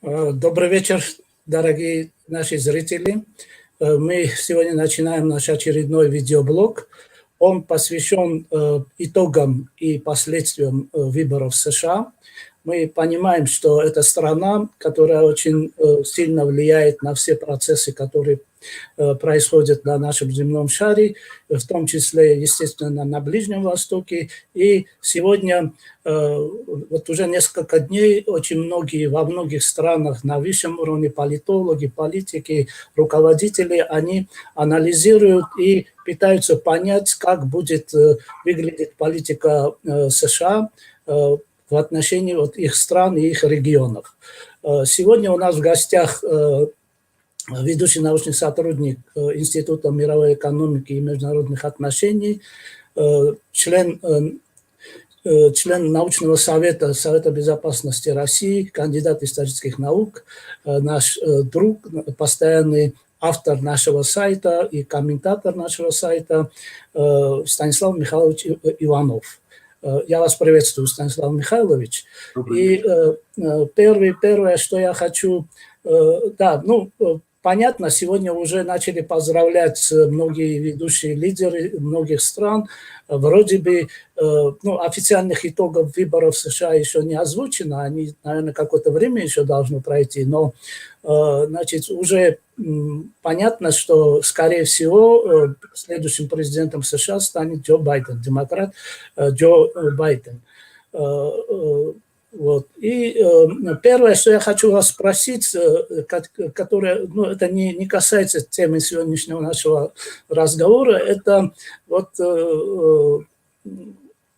Добрый вечер, дорогие наши зрители. Мы сегодня начинаем наш очередной видеоблог. Он посвящен итогам и последствиям выборов в США. Мы понимаем, что это страна, которая очень сильно влияет на все процессы, которые происходят на нашем земном шаре, в том числе, естественно, на Ближнем Востоке. И сегодня, вот уже несколько дней, очень многие, во многих странах на высшем уровне политологи, политики, руководители, они анализируют и пытаются понять, как будет выглядеть политика США в отношении вот их стран и их регионов. Сегодня у нас в гостях ведущий научный сотрудник Института мировой экономики и международных отношений, член научного совета Совета безопасности России, кандидат исторических наук, наш друг, постоянный автор нашего сайта и комментатор нашего сайта Станислав Михайлович Иванов. Я вас приветствую, Станислав Михайлович. И первое, что я хочу... Понятно, сегодня уже начали поздравлять многие ведущие лидеры многих стран. Вроде бы официальных итогов выборов в США еще не озвучено, они, наверное, какое-то время еще должны пройти, но уже понятно, что, скорее всего, следующим президентом США станет Джо Байден, демократ Джо Байден. Вот. И первое, что я хочу вас спросить, которое, это не касается темы сегодняшнего нашего разговора, это вот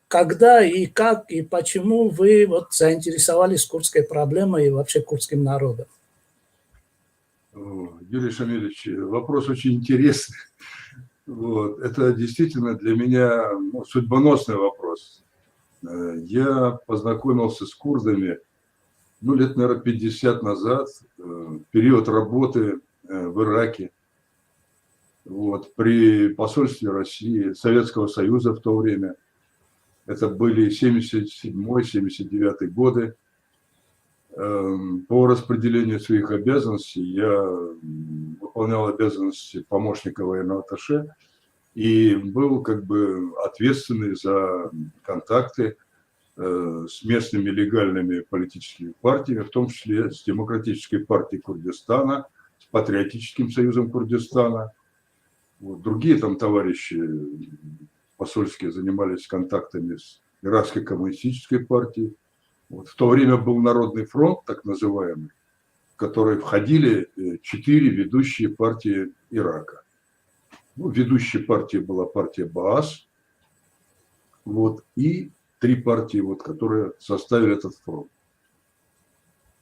когда и как и почему вы вот заинтересовались курдской проблемой и вообще курдским народом? Юрий Шамилевич, вопрос очень интересный. Вот. Это действительно для меня судьбоносный вопрос. Я познакомился с курдами, лет, наверное, 50 назад, в период работы в Ираке, вот, при посольстве России, Советского Союза в то время. Это были 77-79 годы. По распределению своих обязанностей я выполнял обязанности помощника военного атташе и был ответственный за контакты с местными легальными политическими партиями, в том числе с Демократической партией Курдистана, с Патриотическим союзом Курдистана. Вот. Другие там товарищи посольские занимались контактами с Иракской коммунистической партией. Вот. В то время был Народный фронт, так называемый, в который входили 4 ведущие партии Ирака. Ведущей партией была партия Баас, и 3 партии, которые составили этот фронт.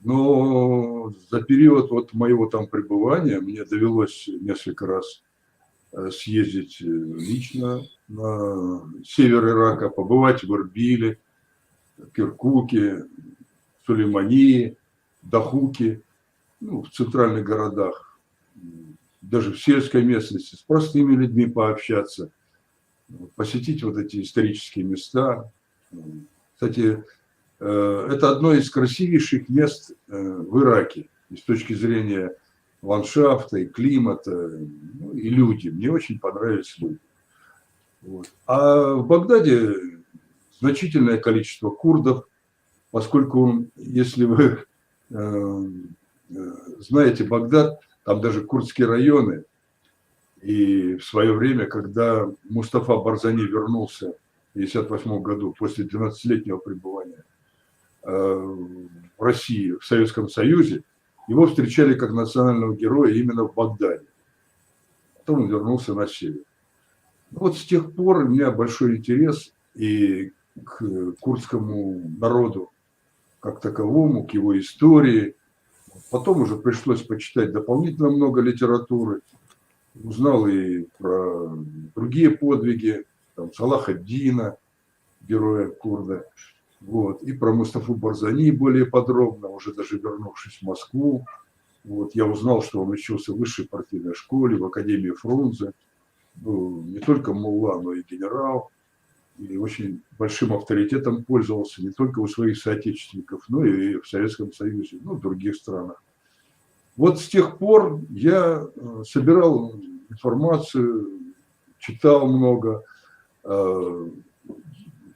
Но за период моего там пребывания мне довелось несколько раз съездить лично на север Ирака, побывать в Эрбиле, Киркуке, Сулеймании, Дахуке, в центральных городах, даже в сельской местности, с простыми людьми пообщаться, посетить эти исторические места. Кстати, это одно из красивейших мест в Ираке и с точки зрения ландшафта, и климата, и люди. Мне очень понравились люди. Вот. А в Багдаде значительное количество курдов, поскольку, если вы знаете Багдад, там даже курдские районы. И в свое время, когда Мустафа Барзани вернулся в 1958 году после 12-летнего пребывания в России, в Советском Союзе, его встречали как национального героя именно в Багдаде. Потом он вернулся на север. С тех пор у меня большой интерес и к курдскому народу как таковому, к его истории. Потом уже пришлось почитать дополнительно много литературы. Узнал и про другие подвиги, Салах ад-Дина, героя курда, и про Мустафу Барзани более подробно, уже даже вернувшись в Москву. Я узнал, что он учился в высшей партийной школе, в Академии Фрунзе, был не только мулла, но и генерал. и очень большим авторитетом пользовался не только у своих соотечественников, но и в Советском Союзе, ну, в других странах. Вот с тех пор я собирал информацию, читал много.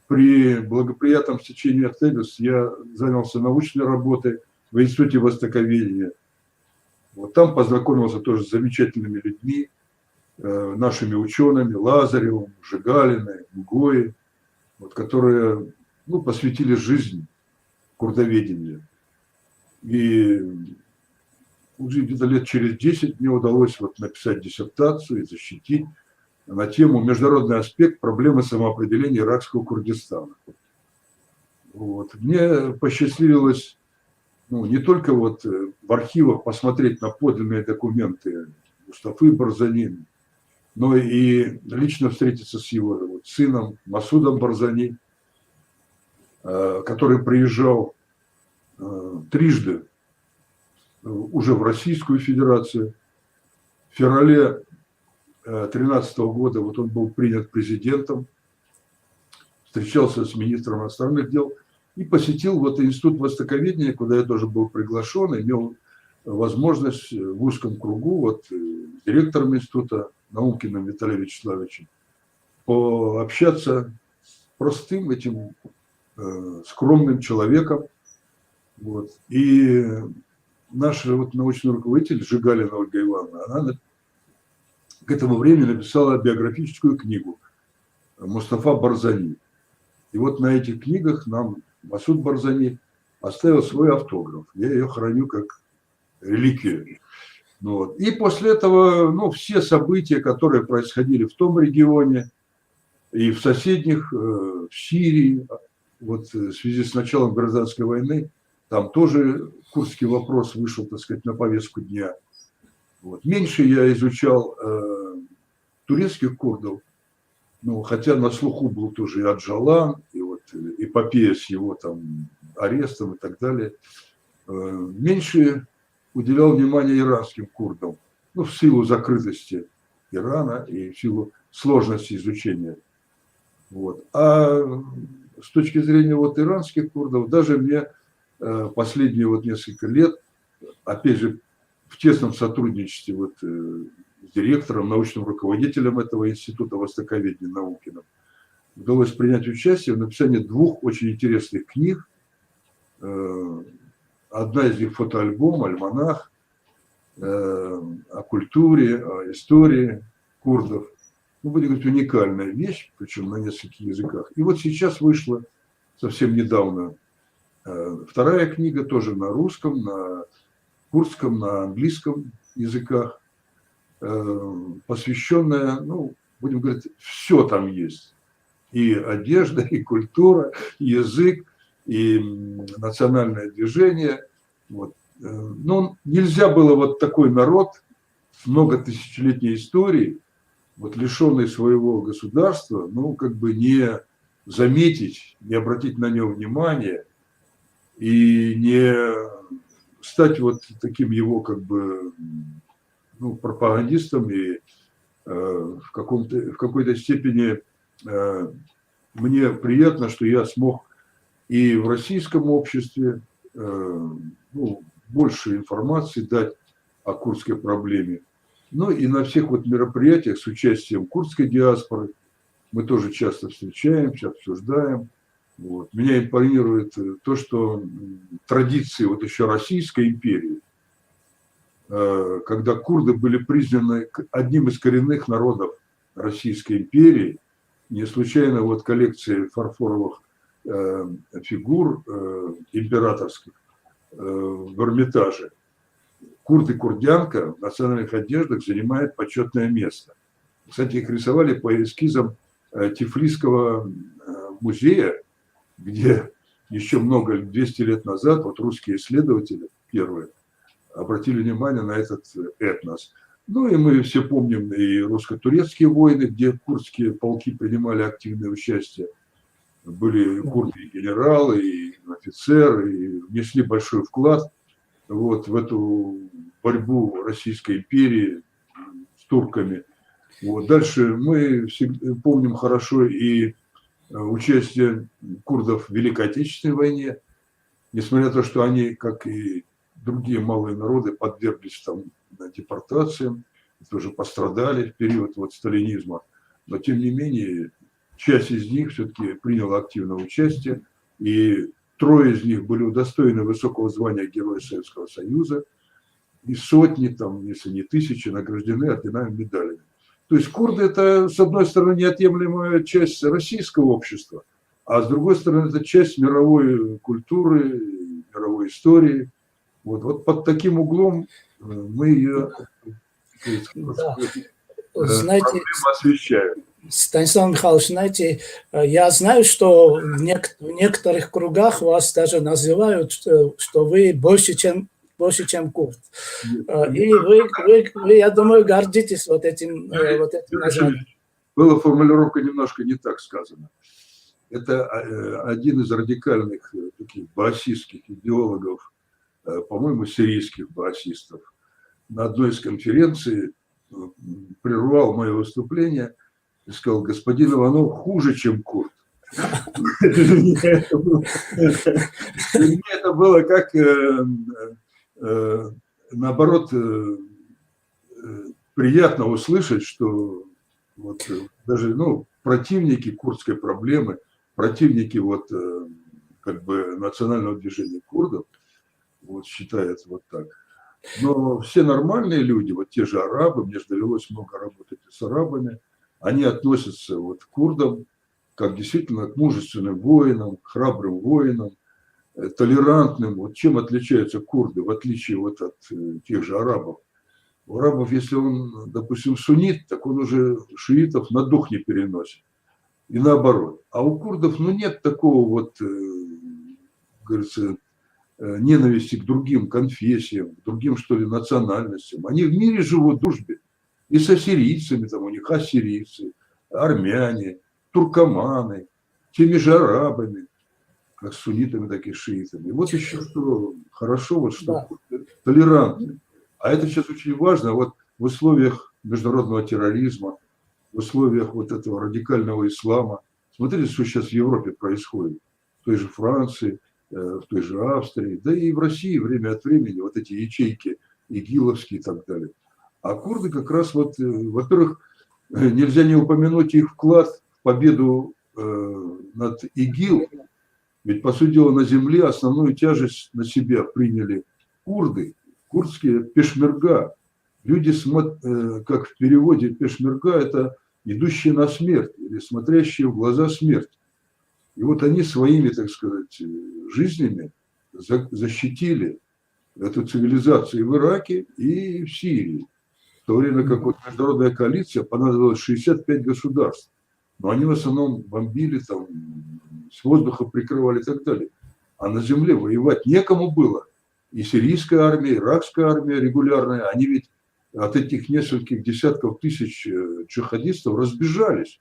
При благоприятном стечении обстоятельств я занялся научной работой в Институте востоковедения. Вот там познакомился тоже с замечательными людьми, нашими учеными, Лазаревым, Жигалиной, Мгоей, вот, которые, ну, посвятили жизнь курдоведению. И уже где-то лет через 10 мне удалось вот написать диссертацию и защитить на тему «Международный аспект проблемы самоопределения иракского Курдистана». Вот. Мне посчастливилось, ну, не только вот в архивах посмотреть на подлинные документы Мустафы Барзани, но и лично встретиться с его вот сыном Масудом Барзани, который приезжал трижды уже в Российскую Федерацию. В феврале 2013 года вот он был принят президентом, встречался с министром иностранных дел и посетил вот Институт востоковедения, куда я тоже был приглашен, имел возможность в узком кругу вот с директором института Наумкиным Виталием Вячеславовичем пообщаться с простым этим скромным человеком. Вот. И наш вот научный руководитель Жигалина Ольга Ивановна, она к этому времени написала биографическую книгу Мустафа Барзани. И вот на этих книгах нам Масуд Барзани оставил свой автограф. Я ее храню как реликвию. Вот. И после этого, ну, все события, которые происходили в том регионе и в соседних, в Сирии, вот в связи с началом гражданской войны, там тоже курдский вопрос вышел, так сказать, на повестку дня. Вот. Меньше я изучал турецких курдов, ну, хотя на слуху был тоже и Аджалан, и вот эпопея с его там арестом и так далее. Меньше уделял внимание иранским курдам, ну, в силу закрытости Ирана и в силу сложности изучения. Вот. А с точки зрения вот иранских курдов, даже мне последние вот несколько лет, опять же, в тесном сотрудничестве вот с директором, научным руководителем этого института востоковедения Наукиным, удалось принять участие в написании двух очень интересных книг. Одна из них фотоальбом, альманах о культуре, о истории курдов. Ну, будем говорить, уникальная вещь, причем на нескольких языках. И вот сейчас вышла совсем недавно вторая книга, тоже на русском, на курдском, на английском языках, посвященная, ну, будем говорить, все там есть. И одежда, и культура, и язык, и национальное движение. Вот. Но нельзя было вот такой народ с многотысячелетней историей, вот лишенный своего государства, ну, как бы не заметить, не обратить на него внимания и не стать вот таким его как бы, ну, пропагандистом. И в какой-то степени мне приятно, что я смог и в российском обществе, ну, больше информации дать о курдской проблеме. Ну и на всех вот мероприятиях с участием курдской диаспоры мы тоже часто встречаемся, обсуждаем. Вот. Меня импонирует то, что традиции вот еще Российской империи, когда курды были признаны одним из коренных народов Российской империи, не случайно вот коллекции фарфоровых фигур императорских в Эрмитаже. Курд и курдянка в национальных одеждах занимают почетное место. Кстати, их рисовали по эскизам Тифлисского музея, где еще 200 лет назад вот русские исследователи первые обратили внимание на этот этнос. Ну и мы все помним и русско-турецкие войны, где курдские полки принимали активное участие. Были курды и генералы, и офицеры, и внесли большой вклад вот в эту борьбу Российской империи с турками. Вот. Дальше мы помним хорошо и участие курдов в Великой Отечественной войне, несмотря на то, что они, как и другие малые народы, подверглись там депортациям, тоже пострадали в период вот сталинизма. Но, тем не менее, часть из них все-таки приняла активное участие, и 3 из них были удостоены высокого звания Героя Советского Союза, и сотни, там, если не тысячи, награждены орденами, медалями. То есть курды – это, с одной стороны, неотъемлемая часть российского общества, а с другой стороны, это часть мировой культуры, мировой истории. Вот под таким углом мы ее, знаете, освещаем. Станислав Михайлович, знаете, я знаю, что в некоторых кругах вас даже называют, что вы больше, чем курд. И вы, я думаю, гордитесь вот этим названием. Была формулировка немножко не так сказана. Это один из радикальных таких баасистских идеологов, по-моему, сирийских баасистов, на одной из конференций прервал мое выступление и сказал: господин Иванов хуже, чем курд. Для меня это было как, наоборот, приятно услышать, что вот даже противники курдской проблемы, противники вот как бы национального движения курдов, вот считают вот так. Но все нормальные люди, вот те же арабы, мне же довелось много работать с арабами, они относятся вот к курдам как действительно к мужественным воинам, храбрым воинам, толерантным. Вот чем отличаются курды, в отличие вот от тех же арабов? У арабов, если он, допустим, суннит, так он уже шиитов на дух не переносит. И наоборот. А у курдов, нет такого вот, говорится, ненависти к другим конфессиям, к другим, что ли, национальностям. Они в мире живут в дружбе. И с ассирийцами, там у них ассирийцы, армяне, туркоманы, теми же арабами, как с суннитами, так и с шиитами. И вот еще что хорошо, вот что толерантны. А это сейчас очень важно, вот в условиях международного терроризма, в условиях вот этого радикального ислама. Смотрите, что сейчас в Европе происходит, в той же Франции, в той же Австрии, да и в России время от времени, вот эти ячейки игиловские и так далее. А курды как раз вот, во-первых, нельзя не упомянуть их вклад в победу над ИГИЛ, ведь, по сути дела, на земле основную тяжесть на себя приняли курды, курдские пешмерга. Люди, как в переводе пешмерга, это идущие на смерть или смотрящие в глаза смерть. И вот они своими, так сказать, жизнями защитили эту цивилизацию и в Ираке, и в Сирии. В то время как вот международная коалиция понадобилось 65 государств. Но они в основном бомбили, там, с воздуха прикрывали и так далее. А на земле воевать некому было. И сирийская армия, и иракская армия регулярная, они ведь от этих нескольких десятков тысяч джихадистов разбежались.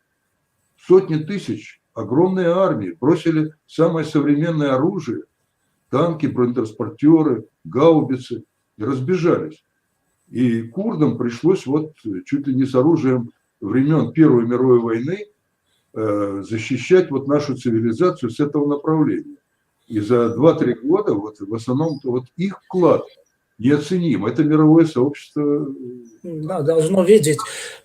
Сотни тысяч, огромные армии, бросили самое современное оружие, танки, бронетранспортеры, гаубицы, и разбежались. И курдам пришлось вот чуть ли не с оружием времен Первой мировой войны защищать вот нашу цивилизацию с этого направления. И за 2-3 года вот в основном вот их вклад неоценим. Это мировое сообщество. Да, должно видеть.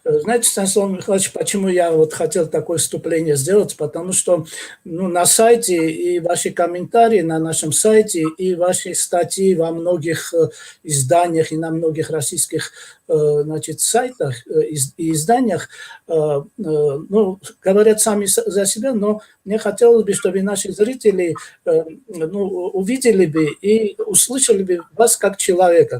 Знаете, Станислав Михайлович, почему я вот хотел такое вступление сделать? Потому что на сайте и ваши комментарии на нашем сайте, и ваши статьи во многих изданиях и на многих российских сайтах и изданиях, говорят сами за себя, но мне хотелось бы, чтобы наши зрители увидели бы и услышали бы вас как человека,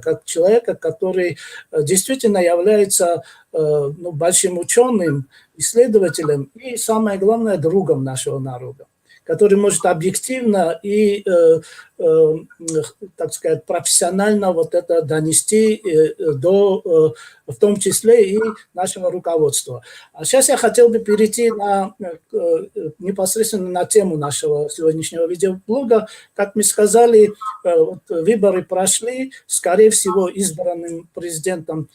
который действительно является большим ученым, исследователем и, самое главное, другом нашего народа, который может объективно и, так сказать, профессионально вот это донести до, в том числе и нашего руководства. А сейчас я хотел бы перейти непосредственно на тему нашего сегодняшнего видеоблога. Как мы сказали, выборы прошли, скорее всего, избранным президентом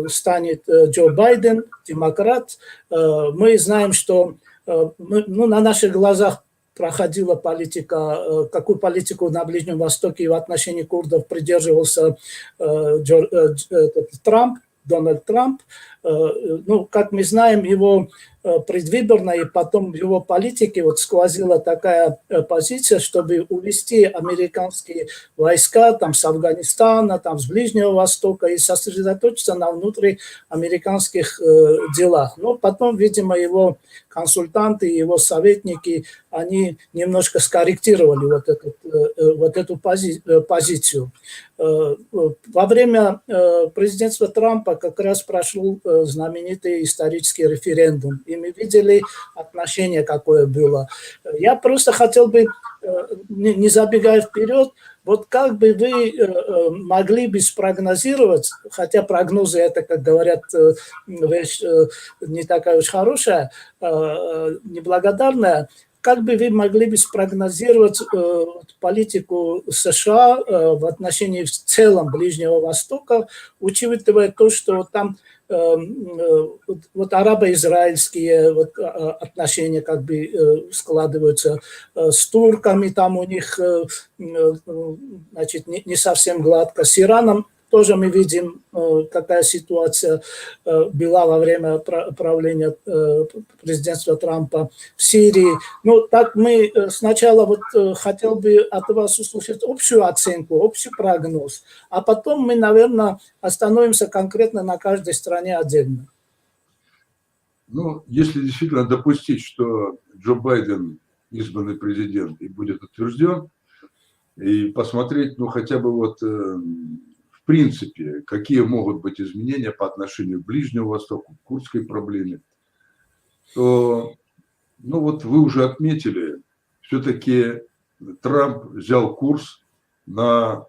станет Джо Байден, демократ. Мы знаем, что ну, на наших глазах проходила политика, какую политику на Ближнем Востоке и в отношении курдов придерживался Трамп, Дональд Трамп. Ну, как мы знаем, его предвыборной и потом в его политике вот сквозила такая позиция, чтобы увести американские войска там, с Афганистана, там, с Ближнего Востока и сосредоточиться на внутриамериканских делах. Но потом, видимо, его консультанты, его советники, они немножко скорректировали вот эту позицию. Во время президентства Трампа как раз прошел знаменитый исторический референдум, и мы видели отношение, какое было. Я просто хотел бы, не забегая вперед, вот как бы вы могли бы спрогнозировать, хотя прогнозы, это, как говорят, вещь не такая уж хорошая, неблагодарная, как бы вы могли бы спрогнозировать политику США в отношении в целом Ближнего Востока, учитывая то, что там вот арабо-израильские вот отношения как бы складываются с турками, там у них значит, не совсем гладко, с Ираном тоже мы видим, какая ситуация была во время правления президентства Трампа в Сирии. Ну, так мы сначала вот хотел бы от вас услышать общую оценку, общий прогноз, а потом мы, наверное, остановимся конкретно на каждой стране отдельно. Ну, если действительно допустить, что Джо Байден избранный президент и будет утвержден, и посмотреть, ну, хотя бы вот в принципе, какие могут быть изменения по отношению к Ближнему Востоку, к курдской проблеме, то, ну, вот вы уже отметили, все-таки Трамп взял курс на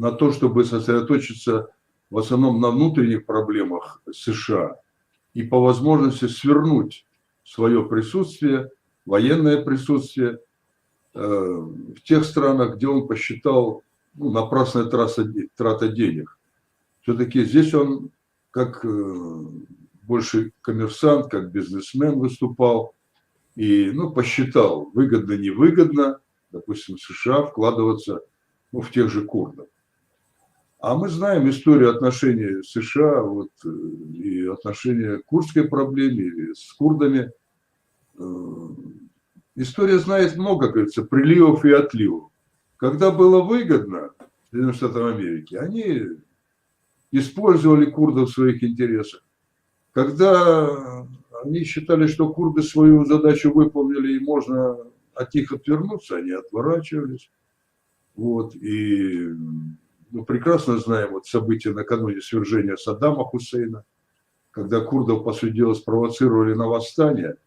то, чтобы сосредоточиться в основном на внутренних проблемах США и по возможности свернуть свое присутствие, военное присутствие в тех странах, где он посчитал, ну, напрасная трата денег. Все-таки здесь он как больше коммерсант, как бизнесмен выступал и, ну, посчитал, выгодно-невыгодно, допустим, США вкладываться, ну, в тех же курдов. А мы знаем историю отношений США вот, и отношения к курдской проблеме, или с курдами. История знает много, как говорится, приливов и отливов. Когда было выгодно Соединенным Штатам Америки, они использовали курдов в своих интересах. Когда они считали, что курды свою задачу выполнили и можно от них отвернуться, они отворачивались. Вот, и мы прекрасно знаем вот события накануне свержения Саддама Хусейна, когда курдов, по сути дела, спровоцировали на восстание,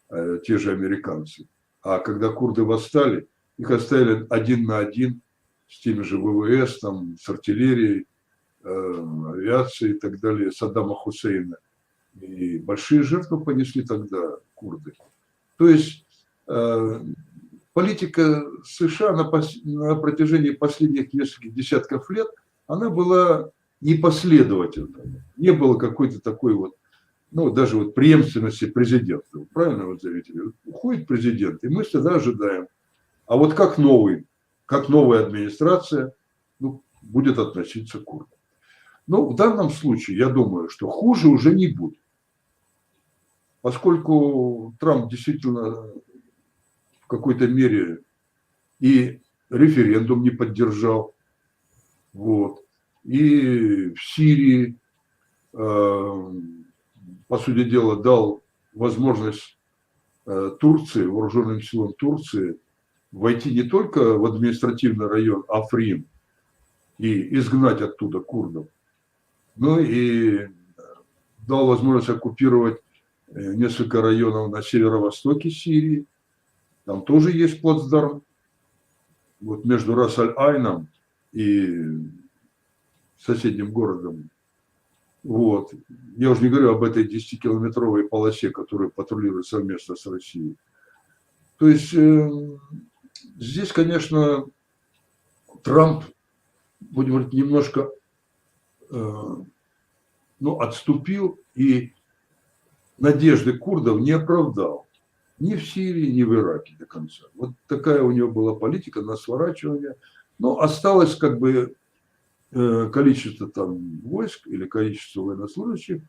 те же американцы. А когда курды восстали, их оставили один на один с теми же ВВС, там, с артиллерией, авиацией и так далее, Саддама Хусейна. И большие жертвы понесли тогда курды. То есть политика США на протяжении последних нескольких десятков лет, она была непоследовательной. Не было какой-то такой вот, ну, даже вот преемственности президента. Правильно вы заметили? Уходит президент, и мы всегда ожидаем. А вот как новая администрация, ну, будет относиться к курдам. Но в данном случае, я думаю, что хуже уже не будет. Поскольку Трамп действительно в какой-то мере и референдум не поддержал, вот, и в Сирии, по сути дела, дал возможность Турции, вооруженным силам Турции, войти не только в административный район Африн и изгнать оттуда курдов, но и дал возможность оккупировать несколько районов на северо-востоке Сирии. Там тоже есть плацдарм, вот между Рас-аль-Айном и соседним городом. Вот. Я уже не говорю об этой 10-километровой полосе, которую патрулирует совместно с Россией. То есть здесь, конечно, Трамп, будем говорить, немножко отступил и надежды курдов не оправдал. Ни в Сирии, ни в Ираке до конца. Вот такая у него была политика на сворачивание. Но осталось как бы количество там войск или количество военнослужащих,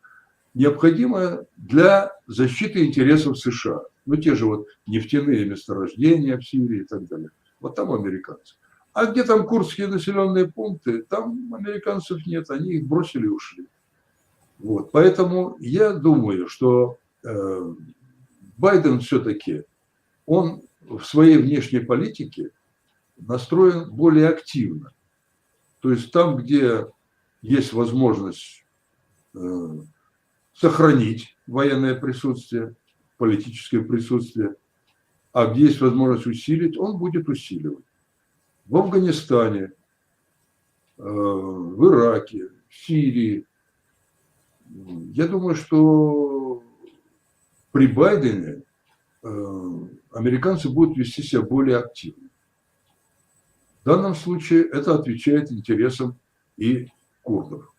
необходимое для защиты интересов США. Ну, те же вот нефтяные месторождения в Сирии и так далее. Вот там американцы. А где там курдские населенные пункты, там американцев нет, они их бросили и ушли. Вот. Поэтому я думаю, что Байден все-таки, он в своей внешней политике настроен более активно. То есть там, где есть возможность сохранить военное присутствие, политическое присутствие, а где есть возможность усилить, он будет усиливать. В Афганистане, в Ираке, в Сирии. Я думаю, что при Байдене американцы будут вести себя более активно. В данном случае это отвечает интересам и курдов.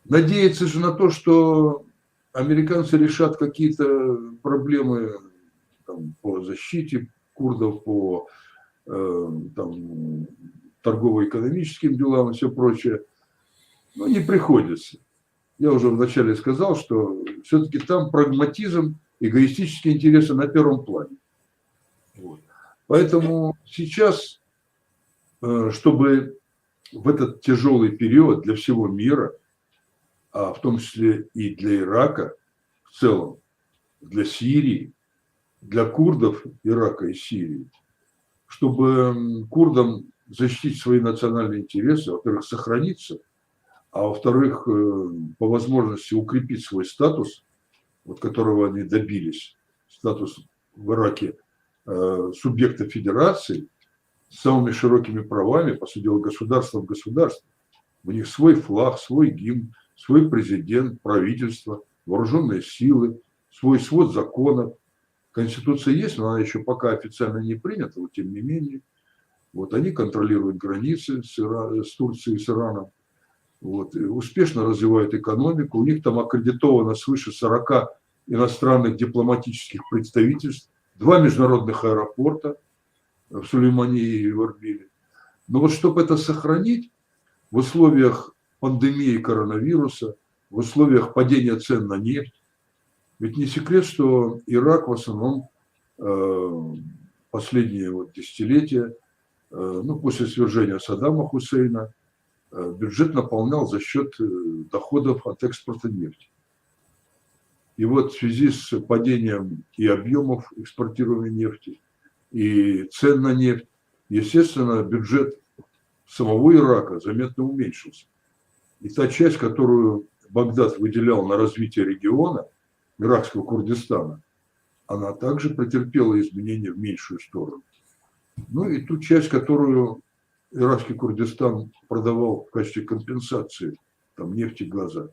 Надеяться же на то, что американцы решат какие-то проблемы там, по защите курдов, по там, торгово-экономическим делам и все прочее, ну, не приходится. Я уже вначале сказал, что все-таки там прагматизм, эгоистические интересы на первом плане. Вот. Поэтому сейчас, чтобы в этот тяжелый период для всего мира, а в том числе и для Ирака в целом, для Сирии, для курдов Ирака и Сирии, чтобы курдам защитить свои национальные интересы, во-первых, сохраниться, а во-вторых, по возможности укрепить свой статус, вот которого они добились, статус в Ираке субъекта федерации с самыми широкими правами, по сути дела, государство в государстве. У них свой флаг, свой гимн, свой президент, правительство, вооруженные силы, свой свод законов. Конституция есть, но она еще пока официально не принята, но тем не менее. Вот они контролируют границы с Турцией, с Ираном. Вот, успешно развивают экономику. У них там аккредитовано свыше 40 иностранных дипломатических представительств, 2 международных аэропорта в Сулеймании и в Эрбиле. Но вот чтобы это сохранить в условиях пандемии коронавируса, в условиях падения цен на нефть, ведь не секрет, что Ирак в основном последние вот десятилетия, ну, после свержения Саддама Хусейна, бюджет наполнял за счет доходов от экспорта нефти. И вот в связи с падением и объемов экспортируемой нефти, и цен на нефть, естественно, бюджет самого Ирака заметно уменьшился. И та часть, которую Багдад выделял на развитие региона, иракского Курдистана, она также претерпела изменения в меньшую сторону. Ну и ту часть, которую иракский Курдистан продавал в качестве компенсации там, нефти, газа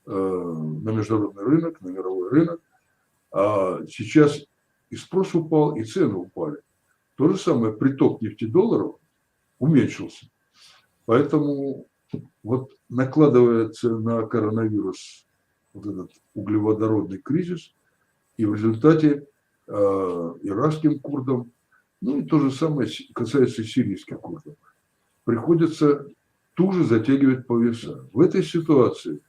на международный рынок, на мировой рынок, а сейчас и спрос упал, и цены упали. То же самое, приток нефтедолларов уменьшился. Поэтому вот накладывается на коронавирус вот этот углеводородный кризис, и в результате иракским курдам, ну и то же самое касается сирийских курдов, приходится туже затягивать пояса. В этой ситуации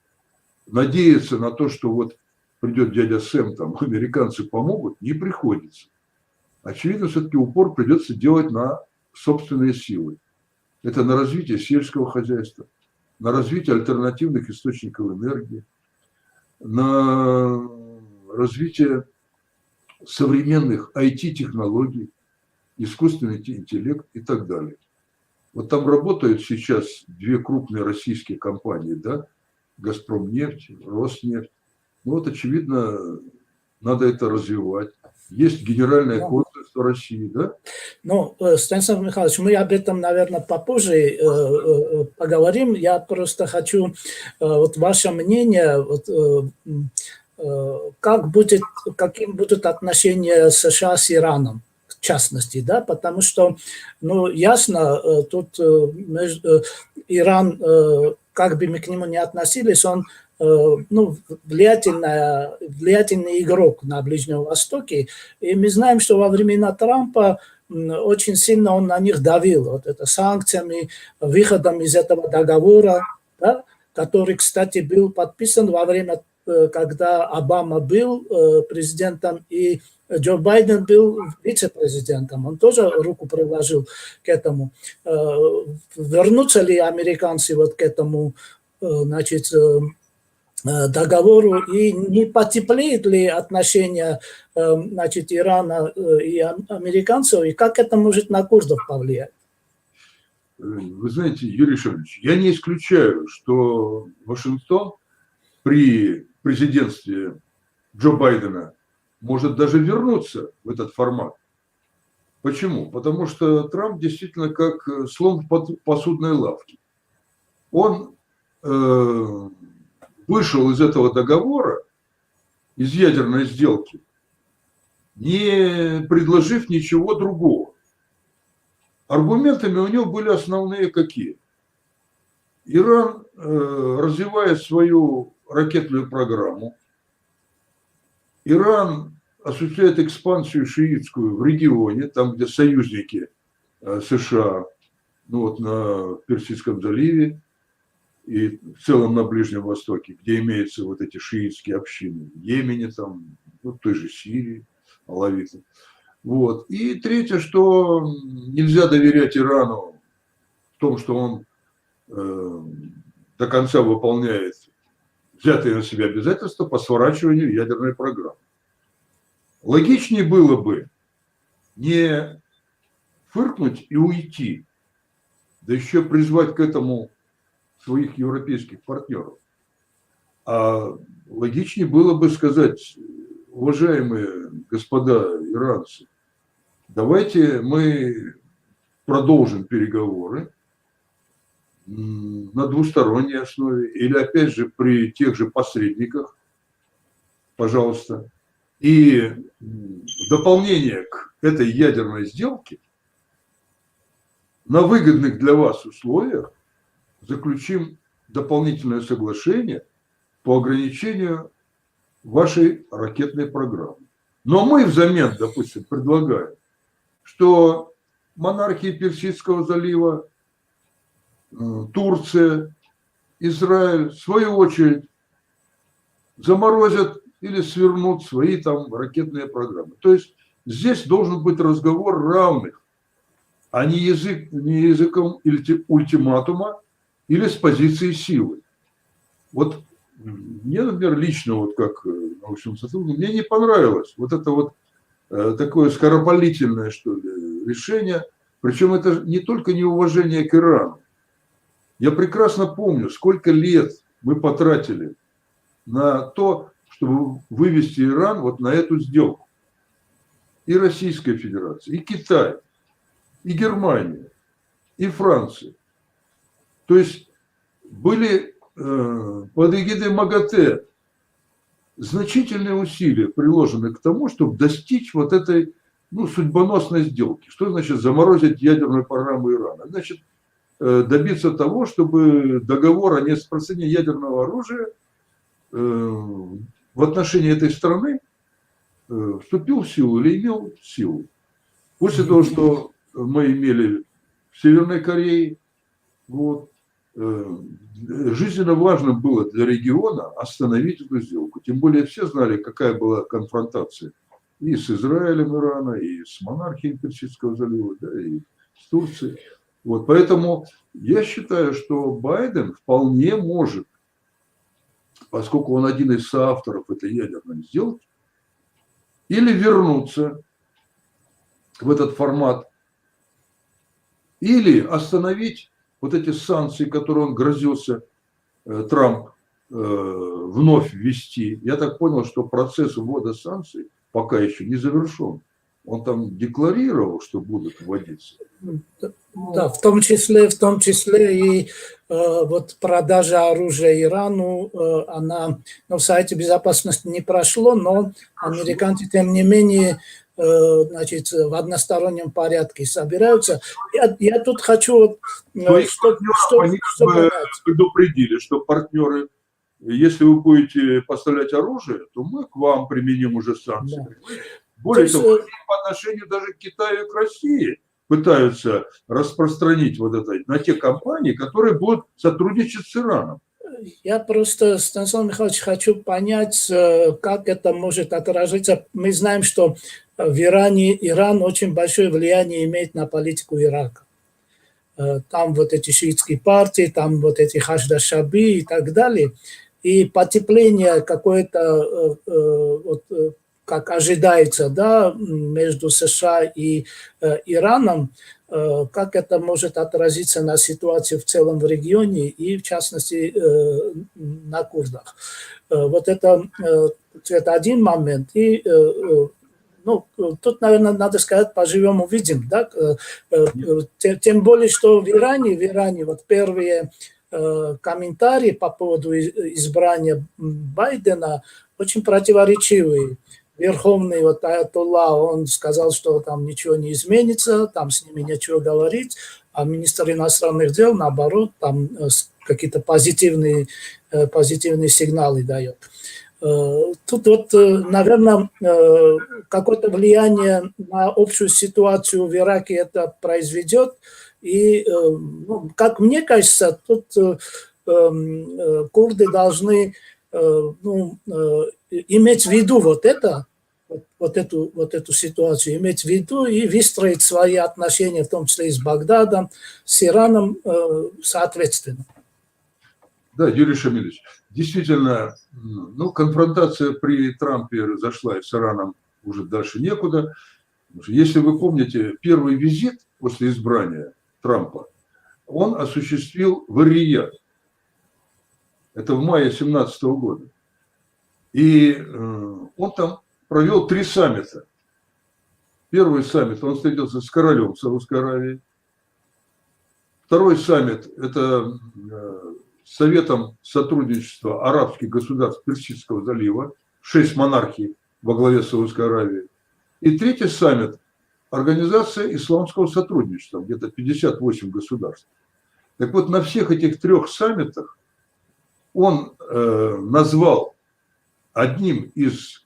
надеяться на то, что вот придет дядя Сэм, там американцы помогут, не приходится. Очевидно, все-таки упор придется делать на собственные силы. Это на развитие сельского хозяйства, на развитие альтернативных источников энергии, на развитие современных IT-технологий, искусственный интеллект и так далее. Вот там работают сейчас 2 крупные российские компании, да, Газпромнефть, Роснефть. Ну вот, очевидно, надо это развивать. Есть Генеральное консульство России, да? Ну, Станислав Михайлович, мы об этом, наверное, попозже поговорим. Я просто хочу, вот ваше мнение, вот, каким будут отношения США с Ираном, в частности, да, потому что, ну, ясно, тут Иран, как бы мы к нему не относились, он ну, влиятельный игрок на Ближнем Востоке. И мы знаем, что во времена Трампа очень сильно он на них давил, вот это санкциями, выходом из этого договора, да, который, кстати, был подписан во время, когда Обама был президентом и Джо Байден был вице-президентом. Он тоже руку приложил к этому. Вернутся ли американцы вот к этому, значит, договору, и не потеплеет ли отношения, значит, Ирана и американцев, и как это может на курдов повлиять? Вы знаете, Юрий Шарович, я не исключаю, что Вашингтон при президентстве Джо Байдена может даже вернуться в этот формат. Почему? Потому что Трамп действительно как слон в посудной лавке. Он вышел из этого договора, из ядерной сделки, не предложив ничего другого. Аргументами у него были основные какие? Иран развивает свою ракетную программу, Иран осуществляет экспансию шиитскую в регионе, там, где союзники США, ну вот на Персидском заливе и в целом на Ближнем Востоке, где имеются вот эти шиитские общины, в Йемене, там, ну, в той же Сирии, алавиты. Вот. И третье, что нельзя доверять Ирану в том, что он до конца выполняет взятые на себя обязательства по сворачиванию ядерной программы. Логичнее было бы не фыркнуть и уйти, да еще призвать к этому своих европейских партнеров. А логичнее было бы сказать: уважаемые господа иранцы, давайте мы продолжим переговоры на двусторонней основе или, опять же, при тех же посредниках, пожалуйста. И в дополнение к этой ядерной сделке на выгодных для вас условиях заключим дополнительное соглашение по ограничению вашей ракетной программы. Но мы взамен, допустим, предлагаем, что монархии Персидского залива, Турция, Израиль, в свою очередь, заморозят или свернут свои там ракетные программы. То есть здесь должен быть разговор равных, а не языком ультиматума или с позиции силы. Вот мне, например, лично, вот как научному сотруднику, мне не понравилось вот это вот такое скоропалительное, что ли, решение. Причем это не только неуважение к Ирану. Я прекрасно помню, сколько лет мы потратили на то, чтобы вывести Иран вот на эту сделку. И Российская Федерация, и Китай, и Германия, и Франция. То есть были под эгидой МАГАТЭ значительные усилия приложены к тому, чтобы достичь вот этой, ну, судьбоносной сделки. Что значит заморозить ядерную программу Ирана? Значит, добиться того, чтобы договор о нераспространении ядерного оружия в отношении этой страны вступил в силу или имел силу. После того, что мы имели в Северной Корее, вот, жизненно важно было для региона остановить эту сделку. Тем более все знали, какая была конфронтация и с Израилем Ирана, и с монархией Персидского залива, да, и с Турцией. Вот, поэтому я считаю, что Байден вполне может, поскольку он один из соавторов этой ядерной сделки, или вернуться в этот формат, или остановить вот эти санкции, которые он грозился Трамп вновь ввести. Я так понял, что процесс ввода санкций пока еще не завершен. Он там декларировал, что будут вводиться. Да, в том числе и вот продажа оружия Ирану, она в Совете Безопасности не прошло, но американцы, тем не менее, значит, в одностороннем порядке собираются. Я тут хочу, Они предупредили, что партнеры если вы будете поставлять оружие, то мы к вам применим уже санкции. Да. Более То того, есть, по отношению даже к Китаю и к России пытаются распространить вот это на те компании, которые будут сотрудничать с Ираном. я просто, Станислав Михайлович, хочу понять, как это может отражаться. Мы знаем, что в Иране Иран очень большое влияние имеет на политику Ирака. Там вот эти шиитские партии, там вот эти хашда-шаби и так далее. И потепление какое-то, вот, как ожидается, да, между США и Ираном, как это может отразиться на ситуации в целом в регионе и, в частности, на курдах. Вот это один момент. И ну, тут, наверное, надо сказать, поживем, увидим. Да? Тем более, что в Иране вот первые комментарии по поводу избрания Байдена очень противоречивые. Верховный вот Аятолла, он сказал, что там ничего не изменится, там с ними нечего говорить, а министр иностранных дел, наоборот, там какие-то позитивные сигналы дает. Тут вот, наверное, какое-то влияние на общую ситуацию в Ираке это произведет. И, ну, как мне кажется, тут курды должны ну, иметь в виду вот это, вот эту ситуацию, иметь в виду и выстроить свои отношения, в том числе и с Багдадом, с Ираном, соответственно. Да, Юрий Шамилевич, действительно, ну, конфронтация при Трампе зашла и с Ираном уже дальше некуда. Если вы помните, первый визит после избрания Трампа он осуществил в Эр-Рияд. Это в мае 2017 года. И он там провел 3 саммита. Первый саммит, он встретился с королем Саудовской Аравии. Второй саммит, это Советом сотрудничества арабских государств Персидского залива, 6 монархий во главе Саудовской Аравии. И третий саммит – Организация исламского сотрудничества, где-то 58 государств. Так вот, на всех этих 3 саммитах он назвал одним из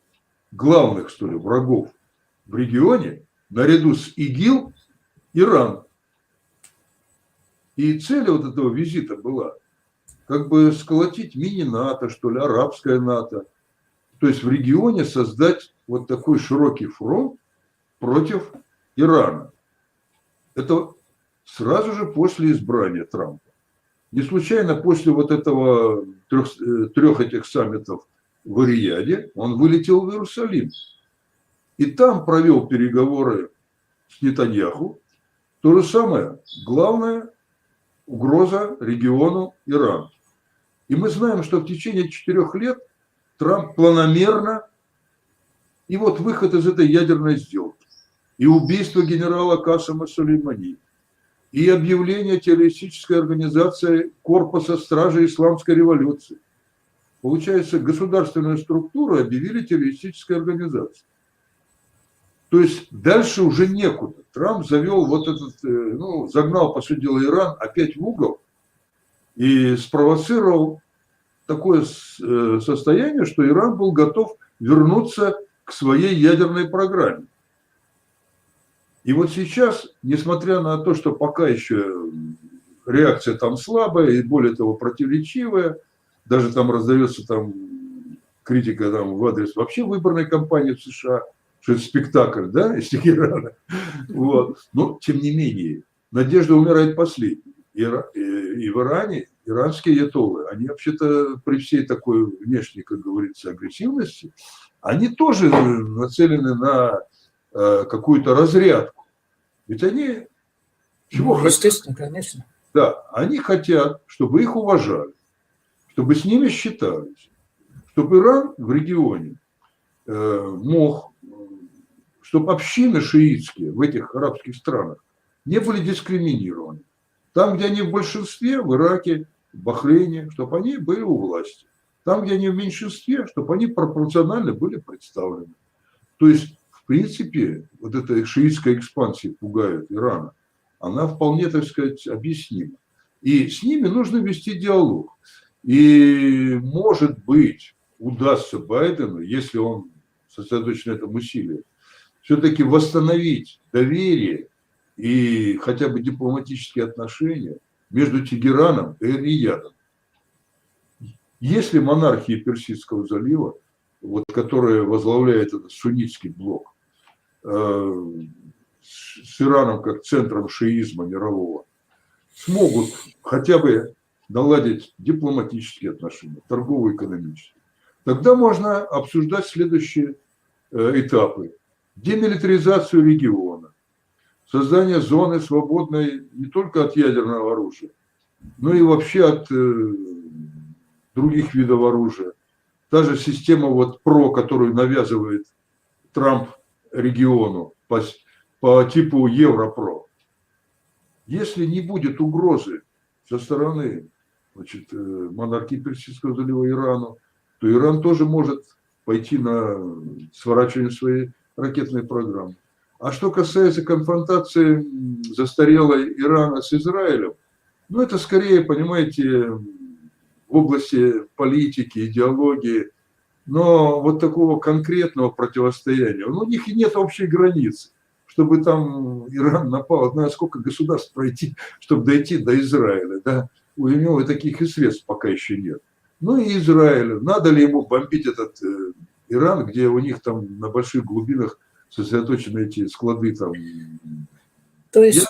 главных, что ли, врагов в регионе, наряду с ИГИЛ, Иран. И цель вот этого визита была как бы сколотить мини-НАТО, что ли, арабское НАТО. То есть в регионе создать вот такой широкий фронт против Ирана. Это сразу же после избрания Трампа. Не случайно после вот этого 3 этих саммитов в Эр-Рияде он вылетел в Иерусалим. И там провел переговоры с Нетаньяху. То же самое, главная угроза региону Иран. И мы знаем, что в течение 4 лет Трамп планомерно, и вот выход из этой ядерной сделки, и убийство генерала Касема Сулеймани, и объявление террористической организации Корпуса Стражей Исламской революции. Получается, государственную структуру объявили террористической организацией. То есть дальше уже некуда. Трамп завел вот этот, ну, загнал, по сути дела, Иран опять в угол и спровоцировал такое состояние, что Иран был готов вернуться к своей ядерной программе. И вот сейчас, несмотря на то, что пока еще реакция там слабая и более того противоречивая, даже там раздается там критика там в адрес вообще выборной кампании в США, что это спектакль, да, из Тегерана. Вот. Но, тем не менее, надежда умирает последней. И в Иране иранские аятоллы, они вообще-то при всей такой внешней, как говорится, агрессивности, они тоже нацелены на какую-то разрядку. Ведь они чего хотят? Естественно, конечно. Да, они хотят, чтобы их уважали, чтобы с ними считались, чтобы Иран в регионе мог, чтобы общины шиитские в этих арабских странах не были дискриминированы. Там, где они в большинстве, в Ираке, в Бахрейне, чтобы они были у власти. Там, где они в меньшинстве, чтобы они пропорционально были представлены. То есть, в принципе, вот эта шиитская экспансия пугает Ирана. Она вполне, так сказать, объяснима. И с ними нужно вести диалог. И, может быть, удастся Байдену, если он сосредоточит на этом усилия, все-таки восстановить доверие и хотя бы дипломатические отношения между Тегераном и Риядом. Если монархия Персидского залива, вот, которая возглавляет этот суннитский блок, с Ираном как центром шиизма мирового, смогут хотя бы наладить дипломатические отношения, торгово-экономические, тогда можно обсуждать следующие этапы. Демилитаризацию региона, создание зоны, свободной не только от ядерного оружия, но и вообще от других видов оружия. Та же система вот ПРО, которую навязывает Трамп региону по типу Европро. Если не будет угрозы со стороны, значит, монархии Персидского залива Ирану, то Иран тоже может пойти на сворачивание своей ракетной программы. А что касается конфронтации застарелой Ирана с Израилем, ну это скорее, понимаете, в области политики, идеологии, но вот такого конкретного противостояния, ну, у них и нет общей границы, чтобы там Иран напал, знаю, сколько государств пройти, чтобы дойти до Израиля, да, у него таких и средств пока еще нет. Ну и Израилю, надо ли ему бомбить этот Иран, где у них там на больших глубинах сосредоточены эти склады там. То есть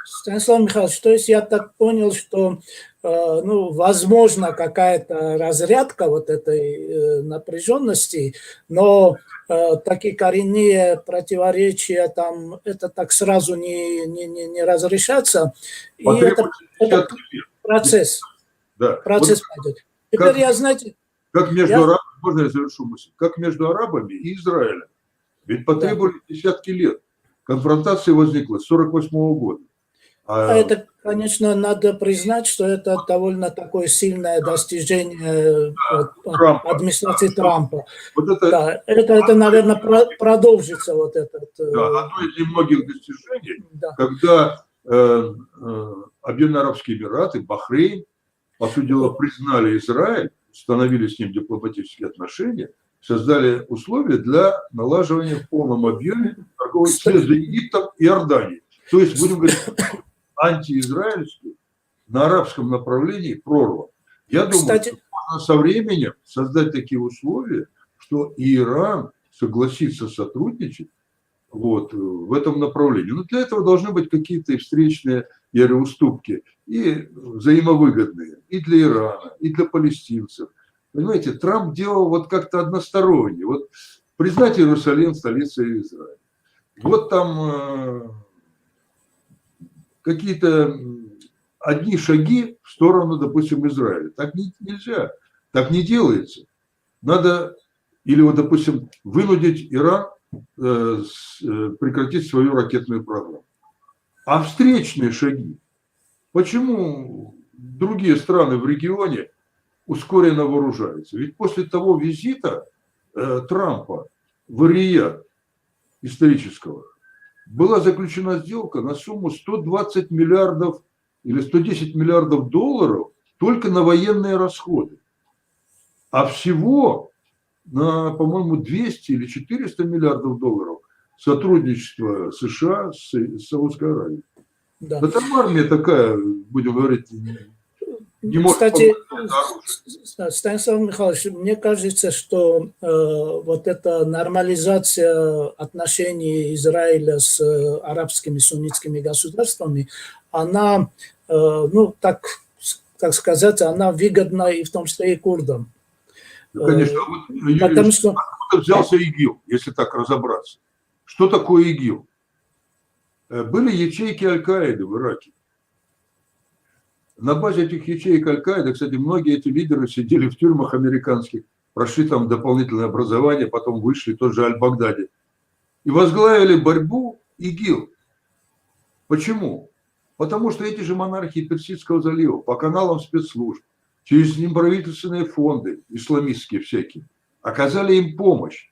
Станислав Михайлович, то есть я так понял, что ну, возможно какая-то разрядка вот этой напряженности, но такие коренные противоречия там, это так сразу не разрешатся, и это процесс. Да. Процесс вот пойдет. Теперь как, я, знаете... Как между арабами, можно я завершу мысль, как между арабами и Израилем. Ведь потребовали десятки лет. Конфронтация возникла с 1948 года. Это, конечно, надо признать, что это довольно такое сильное достижение администрации Трампа. Вот это, наверное, продолжится вот этот... Да, одно из немногих достижений, когда Объединенные Арабские Эмираты, Бахрейн, по сути дела, признали Израиль, установили с ним дипломатические отношения, создали условия для налаживания в полном объеме торговых связей с Египтом и Иорданией. То есть, будем говорить, антиизраильский на арабском направлении прорва. Я думаю, что можно со временем создать такие условия, что и Иран согласится сотрудничать вот, в этом направлении. Но для этого должны быть какие-то встречные, я говорю, уступки, и взаимовыгодные, и для Ирана, и для палестинцев. Понимаете, Трамп делал вот как-то односторонне. Вот признать Иерусалим столицей Израиля. Вот там какие-то одни шаги в сторону, допустим, Израиля. Так нельзя, так не делается. Надо, или вот, допустим, вынудить Иран прекратить свою ракетную программу. А встречные шаги? Почему другие страны в регионе ускоренно вооружаются? Ведь после того визита Трампа в Рияд исторического была заключена сделка на сумму 120 миллиардов или 110 миллиардов долларов только на военные расходы. А всего на, по-моему, 200 или 400 миллиардов долларов сотрудничество США с Саудовской Аравией. Да. Да там армия такая, будем говорить, не может... Кстати, Станислав Михайлович, мне кажется, что вот эта нормализация отношений Израиля с арабскими суннитскими государствами, она, ну, так сказать, она выгодна и в том числе и курдам. Ну, конечно, вот, Юрий, потому что... откуда взялся ИГИЛ, если так разобраться? Что такое ИГИЛ? Были ячейки Аль-Каиды в Ираке. На базе этих ячеек Аль-Каиды, кстати, многие эти лидеры сидели в тюрьмах американских, прошли там дополнительное образование, потом вышли, тот же Аль-Багдади. И возглавили борьбу ИГИЛ. Почему? Потому что эти же монархии Персидского залива по каналам спецслужб, через неправительственные фонды, исламистские всякие, оказали им помощь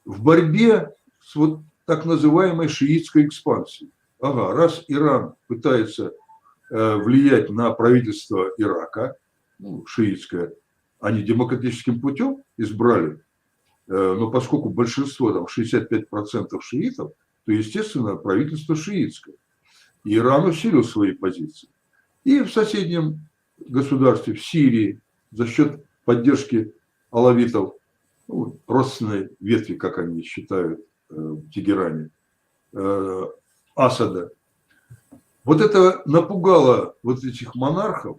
в борьбе с вот так называемой шиитской экспансией. Ага, раз Иран пытается влиять на правительство Ирака, ну, шиитское, они демократическим путем избрали, но поскольку большинство, там 65% шиитов, то, естественно, правительство шиитское. И Иран усилил свои позиции. И в соседнем государстве, в Сирии, за счет поддержки алавитов, ну, родственной ветви, как они считают в Тегеране, Асада. Вот это напугало вот этих монархов,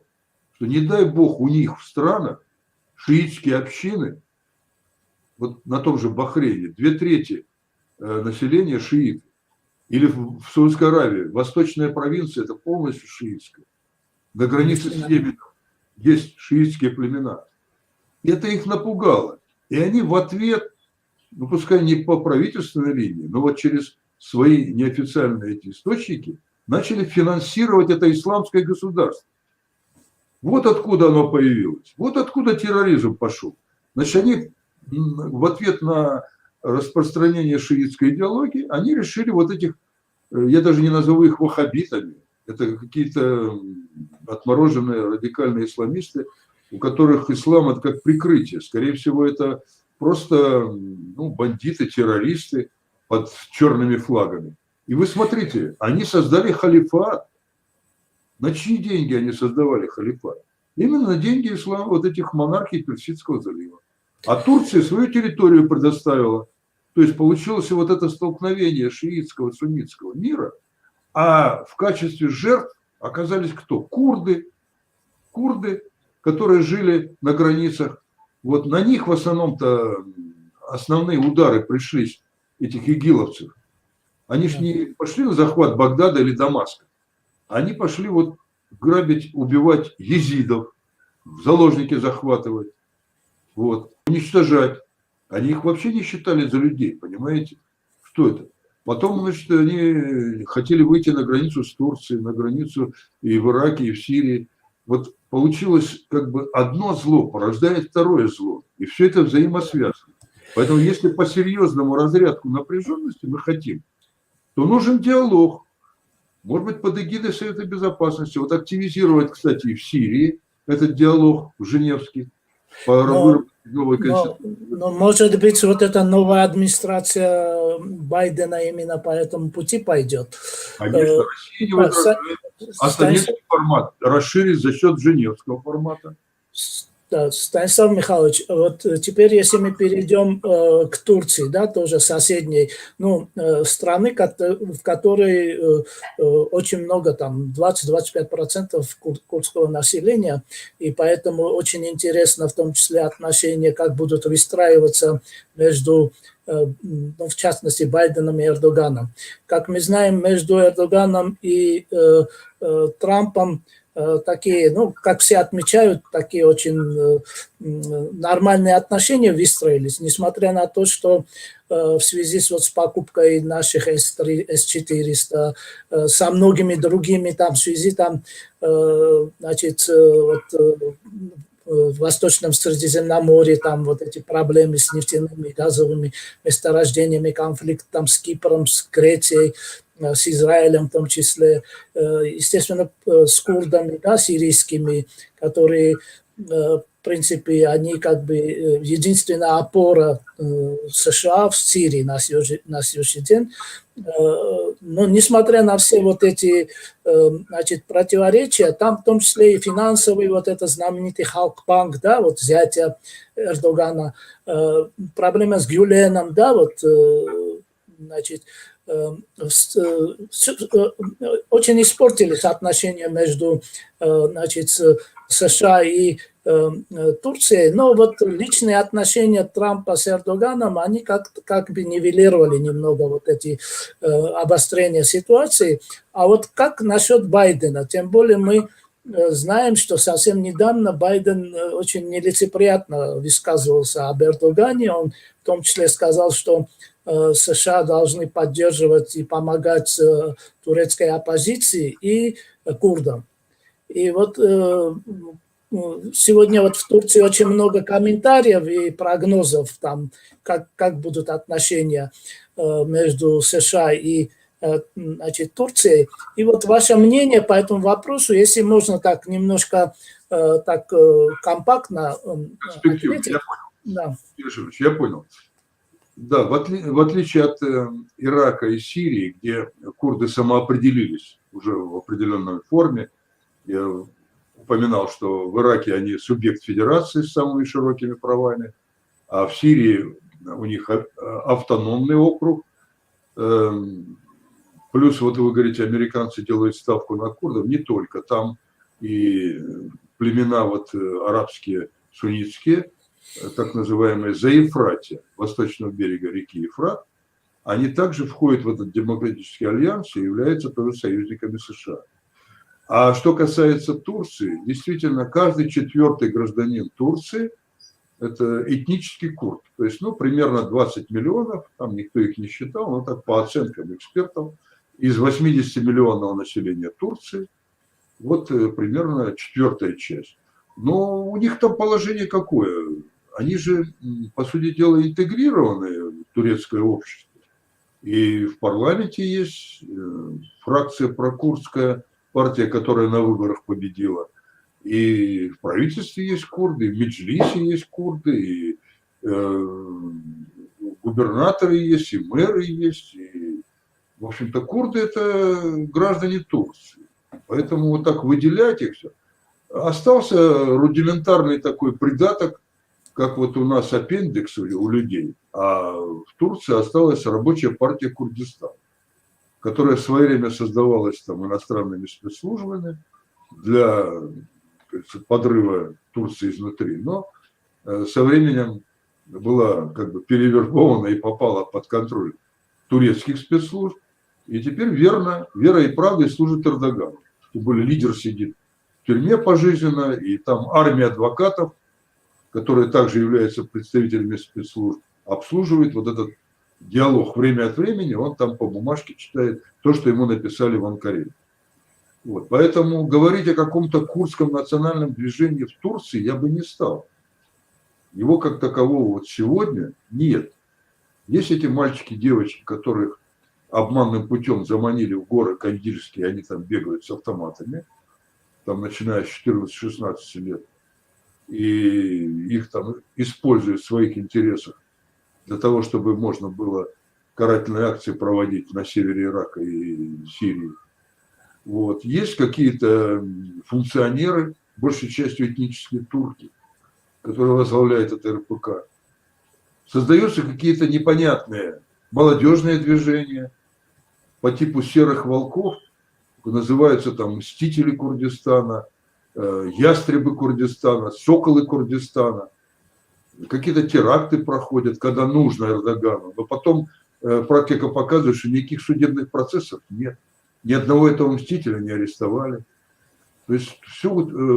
что не дай бог у них в странах шиитские общины, вот на том же Бахрейне, 2/3 населения шииты. Или в Саудовской Аравии, восточная провинция, это полностью шиитская. На границе с Йеменом есть шиитские племена. И это их напугало. И они в ответ, ну пускай не по правительственной линии, но вот через свои неофициальные эти источники начали финансировать это исламское государство. Вот откуда оно появилось. Вот откуда терроризм пошел. Значит, они в ответ на распространение шиитской идеологии, они решили вот этих, я даже не назову их ваххабитами, это какие-то отмороженные радикальные исламисты, у которых ислам это как прикрытие. Скорее всего, это просто бандиты, террористы под черными флагами. И вы смотрите, они создали халифат. На чьи деньги они создавали халифат? Именно на деньги ислама, вот этих монархий Персидского залива. А Турция свою территорию предоставила. То есть получилось вот это столкновение шиитского, суннитского мира. А в качестве жертв оказались кто? Курды, которые жили на границах. Вот на них в основном-то основные удары пришлись, этих игиловцев. Они же не пошли на захват Багдада или Дамаска. Они пошли вот грабить, убивать езидов, в заложники захватывать, вот, уничтожать. Они их вообще не считали за людей, понимаете? Что это? Потом, значит, они хотели выйти на границу с Турцией, на границу и в Ираке, и в Сирии. Вот получилось как бы одно зло порождает второе зло. И все это взаимосвязано. Поэтому если по серьезному разрядку напряженности мы хотим, то нужен диалог. Может быть, под эгидой Совета Безопасности. Вот активизировать, кстати, и в Сирии этот диалог женевский по выработке новой конституции. Но может быть, вот эта новая администрация Байдена именно по этому пути пойдет. Конечно, Россия не возражает. Останется формат расширить за счет женевского формата. Да, Станислав Михайлович, вот теперь, если мы перейдем к Турции, да, тоже соседней, страны, в которой очень много, там, 20-25% курдского населения, и поэтому очень интересно, в том числе, отношения, как будут выстраиваться между, в частности, Байденом и Эрдоганом. Как мы знаем, между Эрдоганом и Трампом такие, как все отмечают, такие очень нормальные отношения выстроились, несмотря на то, что в связи с покупкой наших S3, S400, со многими другими там в связи там, значит, в Восточном Средиземноморье, там вот эти проблемы с нефтяными, газовыми месторождениями, конфликт там с Кипром, с Грецией, с Израилем в том числе, естественно, с курдами, да, сирийскими, которые, в принципе, они как бы единственная опора США в Сирии на сегодняшний день. Но несмотря на все вот эти, значит, противоречия, там в том числе и финансовый, вот это знаменитый Халкбанк, да, вот взятие Эрдогана, проблема с Гюленом, да, вот, значит, очень испортились отношения между, значит, США и Турцией, но вот личные отношения Трампа с Эрдоганом, они как бы нивелировали немного вот эти обострения ситуации. А вот как насчет Байдена? Тем более мы знаем, что совсем недавно Байден очень нелицеприятно высказывался об Эрдогане. Он в том числе сказал, что США должны поддерживать и помогать турецкой оппозиции и курдам. И вот сегодня вот в Турции очень много комментариев и прогнозов, там, как будут отношения между США и значит, Турцией. И вот ваше мнение по этому вопросу, если можно так немножко так компактно ответить. Я Да. понял. Я понял. Да, в отличие от Ирака и Сирии, где курды самоопределились уже в определенной форме, я упоминал, что в Ираке они субъект федерации с самыми широкими правами, а в Сирии у них автономный округ. Плюс, вот вы говорите, американцы делают ставку на курдов, не только. Там и племена вот арабские, суннитские, так называемые Заефратия, восточного берега реки Ефрат, они также входят в этот демократический альянс и являются тоже союзниками США. А что касается Турции, действительно, каждый четвертый гражданин Турции – это этнический курд. То есть, ну, примерно 20 миллионов, там никто их не считал, но так по оценкам экспертов, из 80-миллионного населения Турции, вот примерно четвертая часть. Но у них там положение какое? Они же, по сути дела, интегрированы в турецкое общество. И в парламенте есть фракция прокурдская, партия, которая на выборах победила. И в правительстве есть курды, и в Меджлисе есть курды, и губернаторы есть, и мэры есть. И, в общем-то, курды – это граждане Турции. Поэтому вот так выделять их все. Остался рудиментарный такой придаток, как вот у нас аппендикс у людей, а в Турции осталась рабочая партия Курдистана, которая в свое время создавалась там иностранными спецслужбами для, кажется, подрыва Турции изнутри, но со временем была как бы перевербована и попала под контроль турецких спецслужб, и теперь верой и правдой служит Эрдогану. Тем более лидер сидит в тюрьме пожизненно, и там армия адвокатов, которые также являются представителями спецслужб, обслуживает вот этот диалог время от времени, он там по бумажке читает то, что ему написали в Анкаре. Вот. Поэтому говорить о каком-то курдском национальном движении в Турции я бы не стал. Его как такового вот сегодня нет. Есть эти мальчики, девочки, которых обманным путем заманили в горы Кандильские, они там бегают с автоматами, там начиная с 14-16 лет, и их там используют в своих интересах для того, чтобы можно было карательные акции проводить на севере Ирака и Сирии. Вот. Есть какие-то функционеры, большей частью этнические турки, которые возглавляют это РПК. Создаются какие-то непонятные молодежные движения по типу серых волков, называются там мстители Курдистана, ястребы Курдистана, соколы Курдистана. Какие-то теракты проходят, когда нужно Эрдогану, но потом практика показывает, что никаких судебных процессов нет. Ни одного этого мстителя не арестовали. То есть все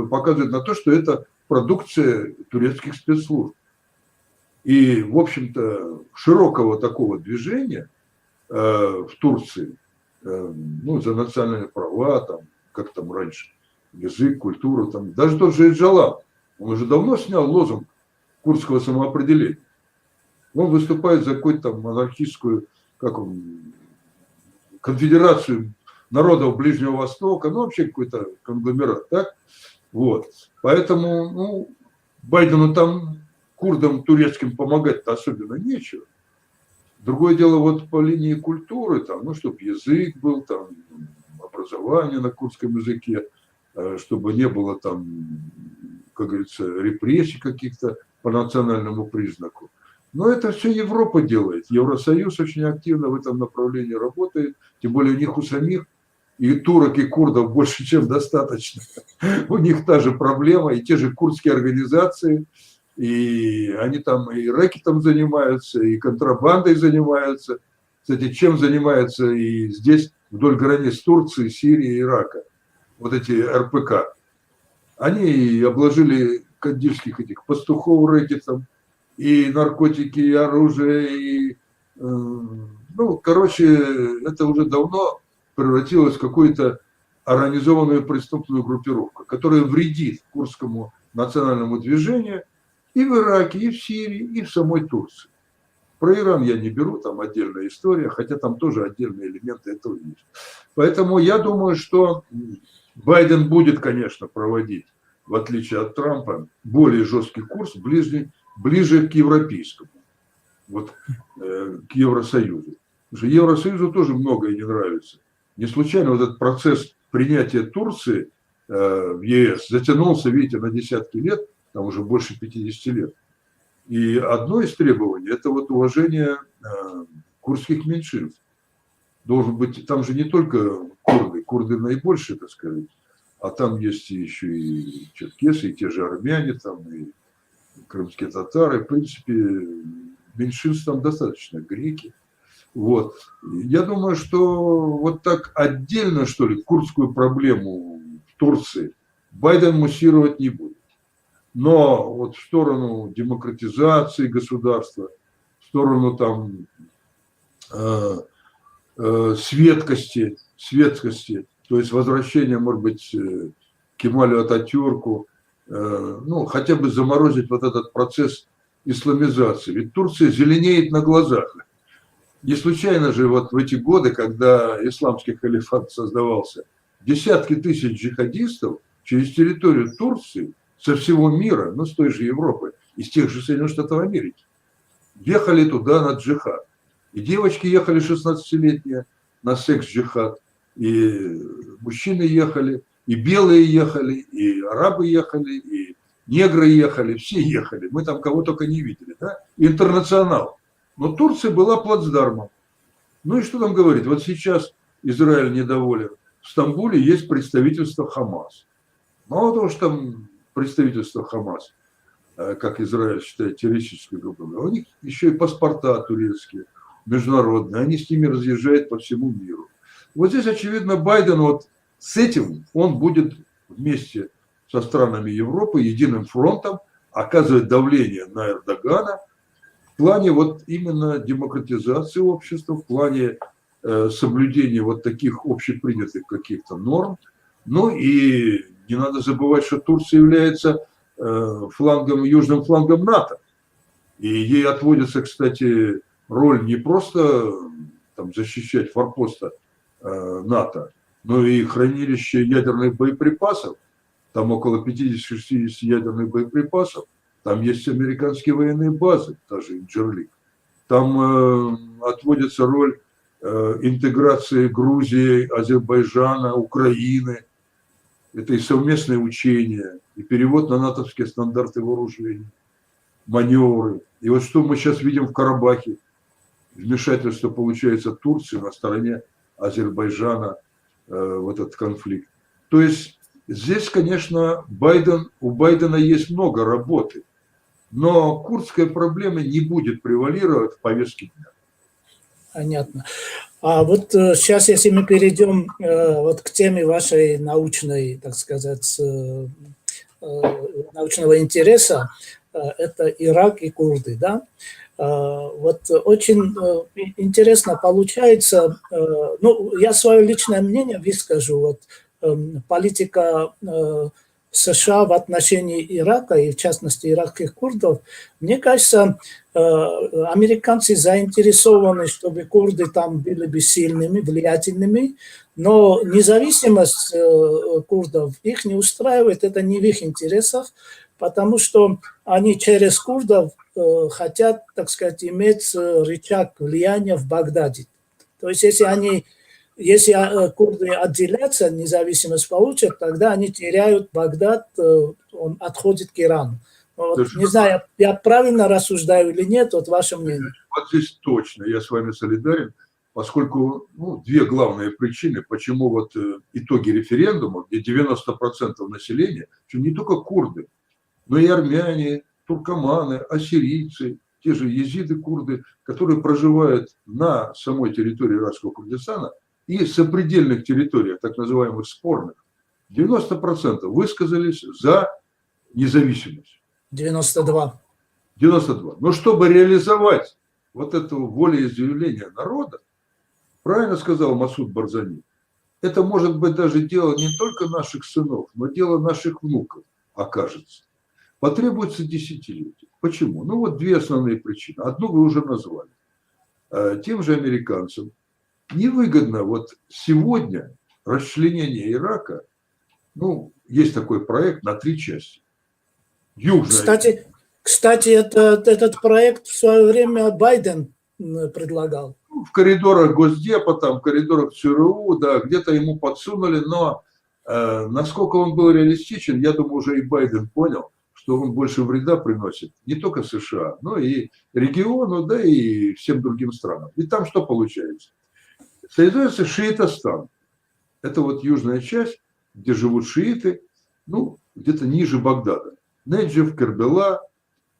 показывает на то, что это продукция турецких спецслужб. И, в общем-то, широкого такого движения в Турции, ну, за национальные права, там, как там раньше, язык, культуру, там, даже тот же Эджалал, он уже давно снял лозунг курдского самоопределения. Он выступает за какую-то там монархистскую, как он, конфедерацию народов Ближнего Востока, ну, вообще какой-то конгломерат, так? Вот. Поэтому, ну, Байдену там, курдам турецким помогать-то особенно нечего. Другое дело, вот по линии культуры, там, ну, чтобы язык был, там, образование на курдском языке, чтобы не было там, как говорится, репрессий каких-то по национальному признаку. Но это все Европа делает. Евросоюз очень активно в этом направлении работает, тем более у них у самих и турок, и курдов больше, чем достаточно. У них та же проблема, и те же курдские организации, и они там и рэкетом занимаются, и контрабандой занимаются. Кстати, чем занимаются и здесь, вдоль границ Турции, Сирии, Ирака, вот эти РПК. Они обложили кандильских этих пастухов рэкетом, и наркотики, и оружие, и, ну, короче, это уже давно превратилось в какую-то организованную преступную группировку, которая вредит курдскому национальному движению и в Ираке, и в Сирии, и в самой Турции. Про Иран я не беру, там отдельная история, хотя там тоже отдельные элементы этого есть. Поэтому я думаю, что Байден будет, конечно, проводить, в отличие от Трампа, более жесткий курс ближе к европейскому, вот, к Евросоюзу. Потому что Евросоюзу тоже многое не нравится. Не случайно вот этот процесс принятия Турции в ЕС затянулся, видите, на десятки лет, там уже больше 50 лет. И одно из требований – это вот уважение курдских меньшинств. Должен быть, там же не только курды наибольшие, так сказать, а там есть еще и черкесы, и те же армяне, там, и крымские татары. В принципе, меньшинств там достаточно, греки. Вот. Я думаю, что вот так отдельно, что ли, курдскую проблему в Турции Байден муссировать не будет. Но вот в сторону демократизации государства, в сторону там светскости, то есть возвращения, может быть, к Кемалю Ататюрку, ну, хотя бы заморозить вот этот процесс исламизации. Ведь Турция зеленеет на глазах. Не случайно же вот в эти годы, когда исламский халифат создавался, десятки тысяч джихадистов через территорию Турции со всего мира, ну, с той же Европы, из тех же Соединенных Штатов Америки, ехали туда на джихад. И девочки ехали 16-летние на секс-джихад, и мужчины ехали, и белые ехали, и арабы ехали, и негры ехали, все ехали. Мы там кого только не видели, да? Интернационал. Но Турция была плацдармом. Ну и что там говорить? Вот сейчас Израиль недоволен. В Стамбуле есть представительство Хамас. Мало того, что там представительство Хамас, как Израиль считает, террористической группой, у них еще и паспорта турецкие, международные. Они с ними разъезжают по всему миру. Вот здесь, очевидно, Байден вот с этим, он будет вместе со странами Европы единым фронтом оказывать давление на Эрдогана в плане вот именно демократизации общества, в плане соблюдения вот таких общепринятых каких-то норм. Ну и не надо забывать, что Турция является флангом, южным флангом НАТО. И ей отводится, кстати, роль не просто там, защищать форпоста НАТО, но и хранилище ядерных боеприпасов. Там около 50-60 ядерных боеприпасов. Там есть американские военные базы, даже Инджерлик. Там отводится роль интеграции Грузии, Азербайджана, Украины. Это и совместные учения, и перевод на натовские стандарты вооружений, маневры. И вот что мы сейчас видим в Карабахе. Вмешательство, получается, Турции на стороне Азербайджана в этот конфликт. То есть здесь, конечно, у Байдена есть много работы, но курдская проблема не будет превалировать в повестке дня. Понятно. А вот сейчас, если мы перейдем вот к теме вашей научной, так сказать, научного интереса, это Ирак и курды, да? Вот очень интересно получается, ну, я свое личное мнение выскажу, вот политика США в отношении Ирака, и в частности иракских курдов, мне кажется, американцы заинтересованы, чтобы курды там были бы сильными, влиятельными, но независимость курдов их не устраивает, это не в их интересах, потому что они через курдов хотят, так сказать, иметь рычаг влияния в Багдаде. То есть если курды отделятся, независимость получат, тогда они теряют Багдад, он отходит к Ирану. Вот, не знаю, я правильно рассуждаю или нет, вот ваше мнение. Вот здесь точно, я с вами солидарен, поскольку две главные причины, почему вот итоги референдума, где 90% населения, что не только курды, но и армяне, туркоманы, ассирийцы, те же езиды, курды, которые проживают на самой территории иракского Курдистана и сопредельных территориях, так называемых спорных, 90% высказались за независимость. 92. 92. Но чтобы реализовать вот это волеизъявление народа, правильно сказал Масуд Барзани, это может быть даже дело не только наших сынов, но дело наших внуков окажется. Потребуется десятилетие. Почему? Ну вот две основные причины. Одну вы уже назвали. Тем же американцам невыгодно вот сегодня расчленение Ирака, ну, есть такой проект на 3 части. Южная. Кстати, этот проект в свое время Байден предлагал. В коридорах Госдепа, там, в коридорах ЦРУ, да, где-то ему подсунули, но насколько он был реалистичен, я думаю, уже и Байден понял, что он больше вреда приносит не только США, но и региону, да и всем другим странам. Ведь там что получается? Создается шиитостан. Это вот южная часть, где живут шииты, ну, где-то ниже Багдада. Неджев, Кербела,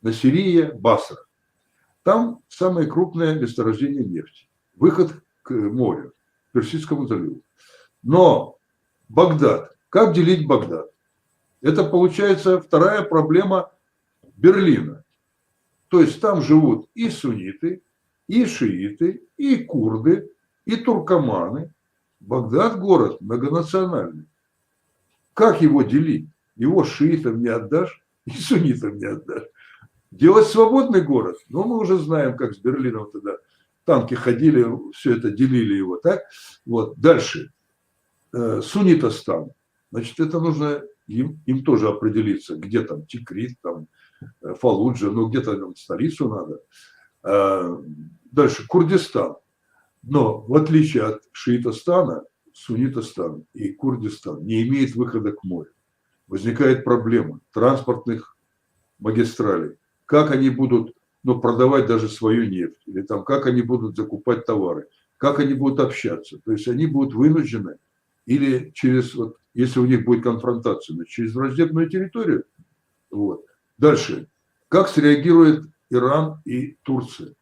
Насирия, Басра. Там самое крупное месторождение нефти. Выход к морю, к Персидскому заливу. Но Багдад. Как делить Багдад? Это получается вторая проблема Берлина. То есть там живут и сунниты, и шииты, и курды, и туркоманы. Багдад город многонациональный. Как его делить? Его шиитам не отдашь, и суннитам не отдашь. Делать свободный город, но мы уже знаем, как с Берлином тогда танки ходили, все это делили его, так? Вот, дальше. Суннитостан. Значит, это нужно им тоже определиться, где там Тикрит, там Фалуджа, ну где-то там столицу надо. Дальше Курдистан. Но в отличие от Шиитостана, Суннитостан и Курдистан не имеет выхода к морю. Возникает проблема транспортных магистралей. Как они будут продавать даже свою нефть, или там, как они будут закупать товары, как они будут общаться. То есть они будут вынуждены или через, вот, если у них будет конфронтация, через враждебную территорию. Вот. Дальше. Как среагирует Иран и Турция,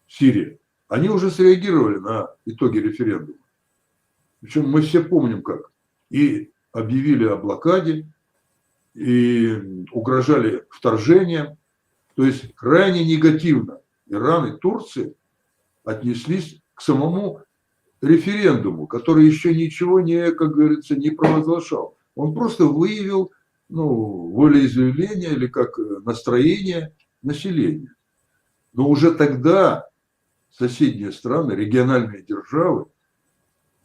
Сирия? Они уже среагировали на итоги референдума. Причем мы все помним как. И объявили о блокаде, и угрожали вторжением. То есть крайне негативно Иран и Турция отнеслись к самому референдуму, который еще ничего не, как говорится, не провозглашал. Он просто выявил волеизъявление или как настроение населения. Но уже тогда соседние страны, региональные державы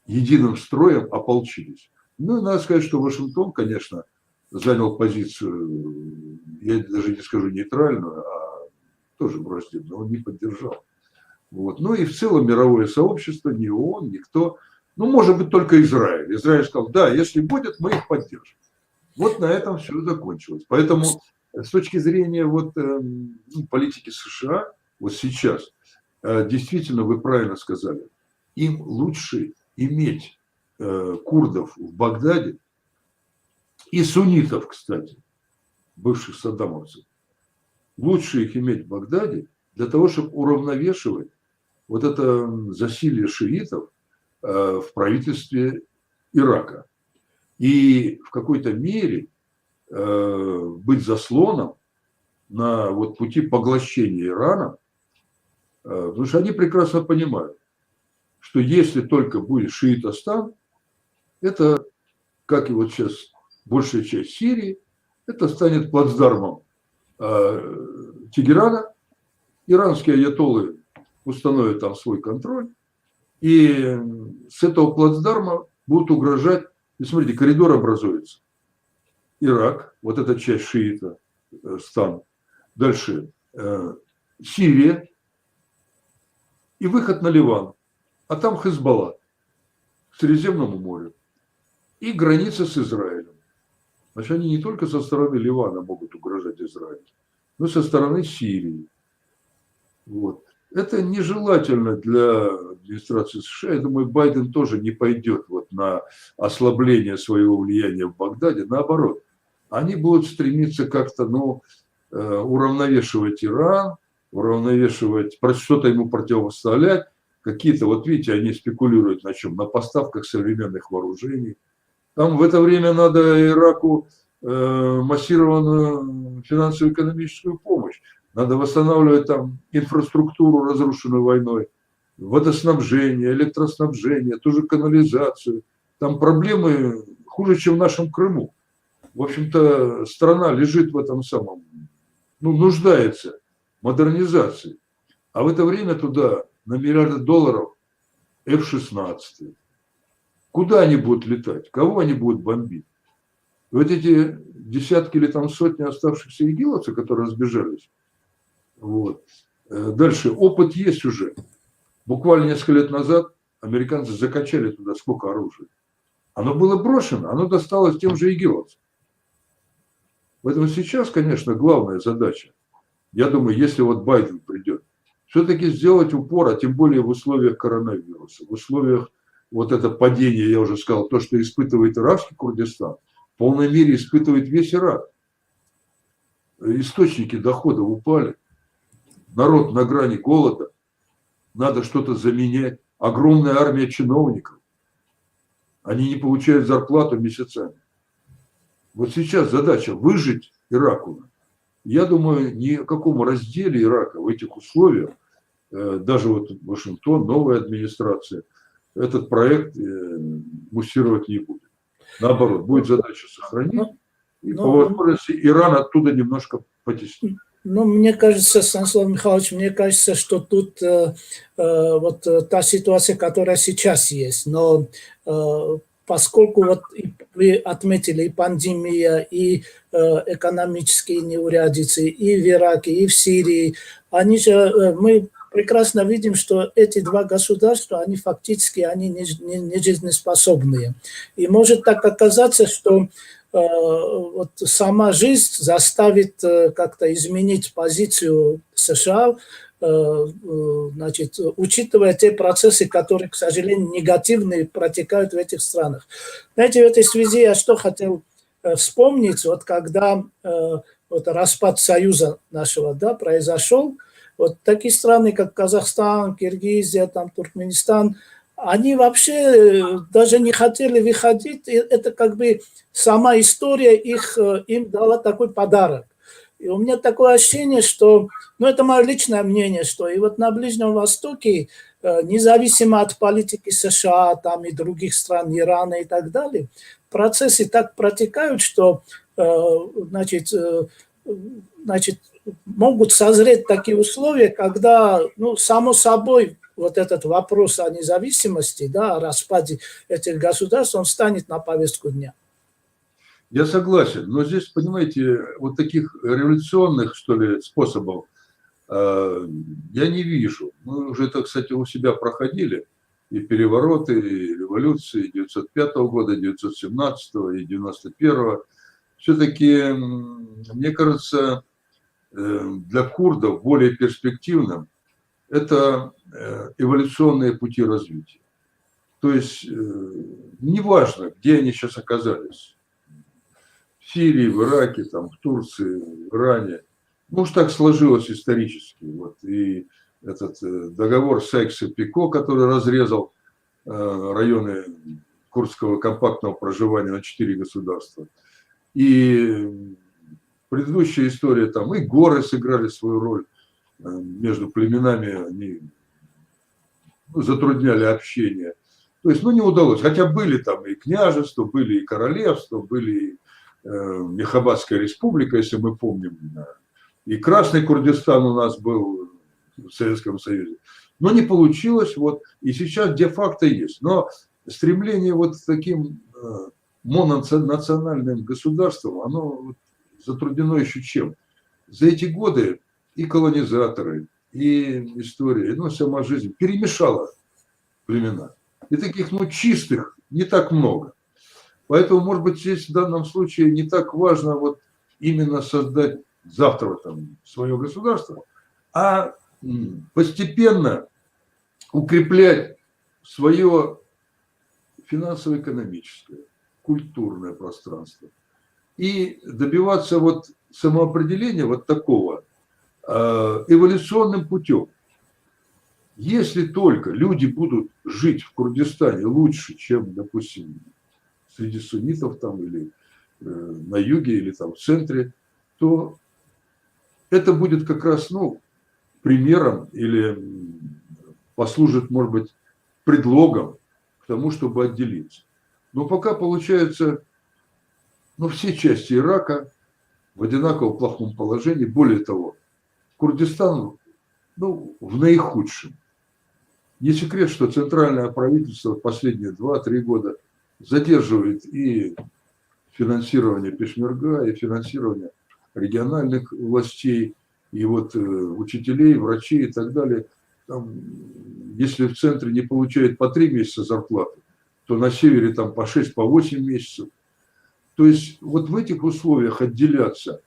единым строем ополчились. Ну, надо сказать, что Вашингтон, конечно, занял позицию, я даже не скажу нейтральную, а тоже враждебную, он не поддержал. Вот. Ну и в целом мировое сообщество, ни ООН, никто, может быть, только Израиль. Израиль сказал, да, если будет, мы их поддержим. Вот на этом все закончилось. Поэтому с точки зрения политики США, вот сейчас, действительно, вы правильно сказали, им лучше иметь курдов в Багдаде и суннитов, кстати, бывших саддамовцев. Лучше их иметь в Багдаде для того, чтобы уравновешивать вот это засилье шиитов в правительстве Ирака. И в какой-то мере быть заслоном на пути поглощения Ирана, потому что они прекрасно понимают, что если только будет шиитостан, это, как и вот сейчас большая часть Сирии, это станет плацдармом Тегерана. Иранские аятоллы установят там свой контроль. И с этого плацдарма будут угрожать, и смотрите, коридор образуется. Ирак, вот эта часть шиита, стан. Дальше Сирия и выход на Ливан. А там Хезболла к Средиземному морю. И граница с Израилем. Значит, они не только со стороны Ливана могут угрожать Израилю, но и со стороны Сирии. Вот. Это нежелательно для администрации США. Я думаю, Байден тоже не пойдет на ослабление своего влияния в Багдаде. Наоборот, они будут стремиться как-то уравновешивать Иран, уравновешивать, что-то ему противопоставлять. Какие-то, видите, они спекулируют на чем? На поставках современных вооружений. Там в это время надо Ираку массированную финансово-экономическую помощь. Надо восстанавливать там инфраструктуру, разрушенную войной, водоснабжение, электроснабжение, ту же канализацию. Там проблемы хуже, чем в нашем Крыму. В общем-то, страна лежит в этом самом, нуждается в модернизации. А в это время туда на миллиарды долларов F-16. Куда они будут летать? Кого они будут бомбить? Вот эти десятки или там сотни оставшихся игиловцев, которые разбежались. Вот. Дальше. Опыт есть уже. Буквально несколько лет назад американцы закачали туда сколько оружия. Оно было брошено, оно досталось тем же игиловцам. Поэтому сейчас, конечно, главная задача, я думаю, если вот Байден придет, все-таки сделать упор, а тем более в условиях коронавируса, в условиях вот это падение, я уже сказал, то, что испытывает иракский Курдистан, в полной мере испытывает весь Ирак. Источники доходов упали, народ на грани голода, надо что-то заменять. Огромная армия чиновников, они не получают зарплату месяцами. Вот сейчас задача выжить Ираку. Я думаю, ни о каком разделе Ирака в этих условиях, даже вот Вашингтон, новая администрация, этот проект муссировать не будет. Наоборот, будет задача сохранить. И по возможности Иран оттуда немножко потеснить. Ну, мне кажется, Станислав Михайлович, мне кажется, что тут вот та ситуация, которая сейчас есть, но поскольку вот вы отметили и пандемия, и экономические неурядицы, и в Ираке, и в Сирии, мы прекрасно видим, что эти два государства, они фактически не жизнеспособные. И может так оказаться, что вот сама жизнь заставит как-то изменить позицию США, значит, учитывая те процессы, которые, к сожалению, негативные протекают в этих странах. Знаете, в этой связи я что хотел вспомнить, вот когда вот распад Союза нашего, да, произошел, вот такие страны, как Казахстан, Киргизия, там, Туркменистан, они вообще даже не хотели выходить. Это как бы сама история им дала такой подарок. И у меня такое ощущение, что, ну это мое личное мнение, что и вот на Ближнем Востоке, независимо от политики США там, и других стран, Ирана и так далее, процессы так протекают, что значит, могут созреть такие условия, когда, ну, само собой, вот этот вопрос о независимости, да, о распаде этих государств, он станет на повестку дня. Я согласен, но здесь, понимаете, вот таких революционных, что ли, способов я не вижу. Мы уже это, кстати, у себя проходили, и перевороты, и революции 905 года, 917 и 91. Все-таки, мне кажется, для курдов более перспективным это эволюционные пути развития. То есть, неважно, где они сейчас оказались, в Сирии, в Ираке, там, в Турции, в Иране, ну уж так сложилось исторически. Вот, и этот договор Сайкса-Пико, который разрезал районы курдского компактного проживания на 4 государства. И предыдущая история, там и горы сыграли свою роль. Между племенами они затрудняли общение. То есть, ну, не удалось. Хотя были там и княжества, были и королевства, были и Мехабадская республика, если мы помним. И Красный Курдистан у нас был в Советском Союзе. Но не получилось. Вот, и сейчас де-факто есть. Но стремление вот к таким мононациональным государствам, оно затруднено еще чем? За эти годы и колонизаторы, и история, ну, сама жизнь перемешала племена. И таких, ну, чистых не так много. Поэтому, может быть, здесь в данном случае не так важно вот именно создать завтра там свое государство, а постепенно укреплять свое финансово-экономическое, культурное пространство и добиваться вот самоопределения вот такого эволюционным путем. Если только люди будут жить в Курдистане лучше, чем, допустим, среди суннитов там или на юге, или там в центре, то это будет как раз, ну, примером или послужит, может быть, предлогом к тому, чтобы отделиться. Но пока получается, ну, все части Ирака в одинаково плохом положении. Более того, Курдистан, ну, в наихудшем. Не секрет, что центральное правительство последние 2-3 года задерживает и финансирование Пешмерга, и финансирование региональных властей, и вот учителей, врачей и так далее. Там, если в центре не получают по 3 месяца зарплаты, то на севере там по 6, по 8 месяцев. То есть вот в этих условиях отделяться,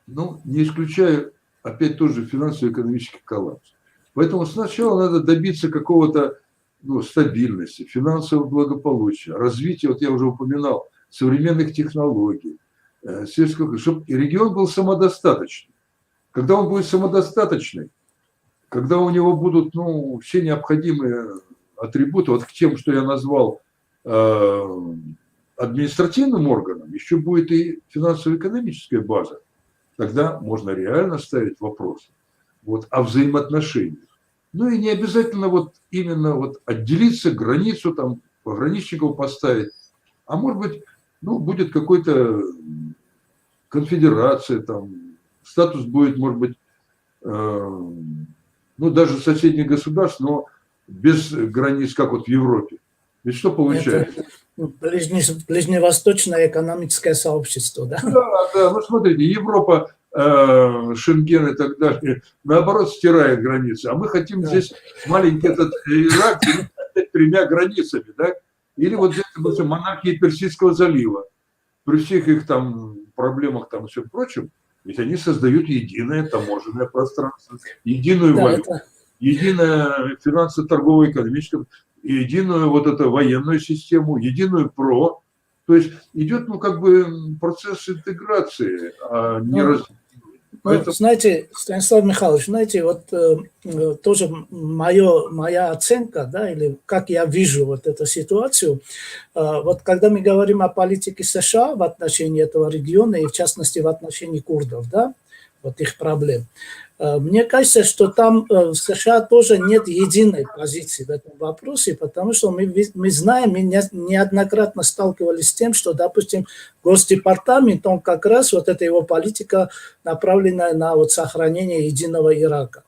ну, не исключая опять тоже финансово-экономический коллапс. Поэтому сначала надо добиться какого-то, ну, стабильности, финансового благополучия, развития, вот я уже упоминал, современных технологий, сельского, чтобы регион был самодостаточный. Когда он будет самодостаточный, когда у него будут, ну, все необходимые атрибуты, вот к тем, что я назвал административным органам, еще будет и финансово-экономическая база. Тогда можно реально ставить вопрос вот, о взаимоотношениях. Ну и не обязательно вот именно вот отделиться, границу там, пограничников поставить, а может быть, ну, будет какой-то конфедерация, там, статус будет, может быть, ну, даже соседних государств, но без границ, как вот в Европе. Ведь что получается? Это ближневосточное экономическое сообщество, да? Да, ну смотрите, Европа, Шенген и так далее, наоборот, стирает границы. А мы хотим здесь маленький этот Ирак делить 3 границами, да? Или вот здесь монархии Персидского залива. При всех их там проблемах там и всем прочем, ведь они создают единое таможенное пространство, единую валюту, единое финансово-торговое, экономическое, единую вот эту военную систему, единую ПРО. То есть идет, ну, как бы процесс интеграции, а не развития. Поэтому... Знаете, Станислав Михайлович, знаете, вот тоже моя оценка, да, или как я вижу вот эту ситуацию, вот когда мы говорим о политике США в отношении этого региона, и в частности в отношении курдов, да, вот их проблем, мне кажется, что там в США тоже нет единой позиции в этом вопросе, потому что мы знаем, мы неоднократно сталкивались с тем, что, допустим, Госдепартамент, он как раз, вот эта его политика направленная на вот сохранение единого Ирака.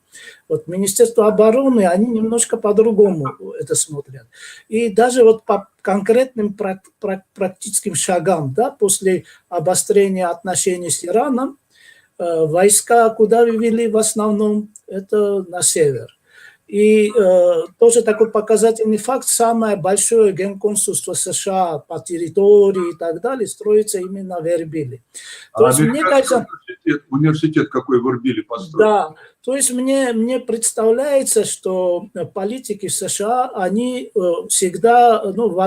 Вот Министерство обороны, они немножко по-другому это смотрят. И даже вот по конкретным практическим шагам, да, после обострения отношений с Ираном, войска куда вывели в основном? Это на север. И тоже такой показательный факт, самое большое генконсульство США по территории и так далее строится именно в Эрбиле. То есть, мне кажется, университет какой в Эрбиле построен. Да, то есть мне представляется, что политики в США, они всегда в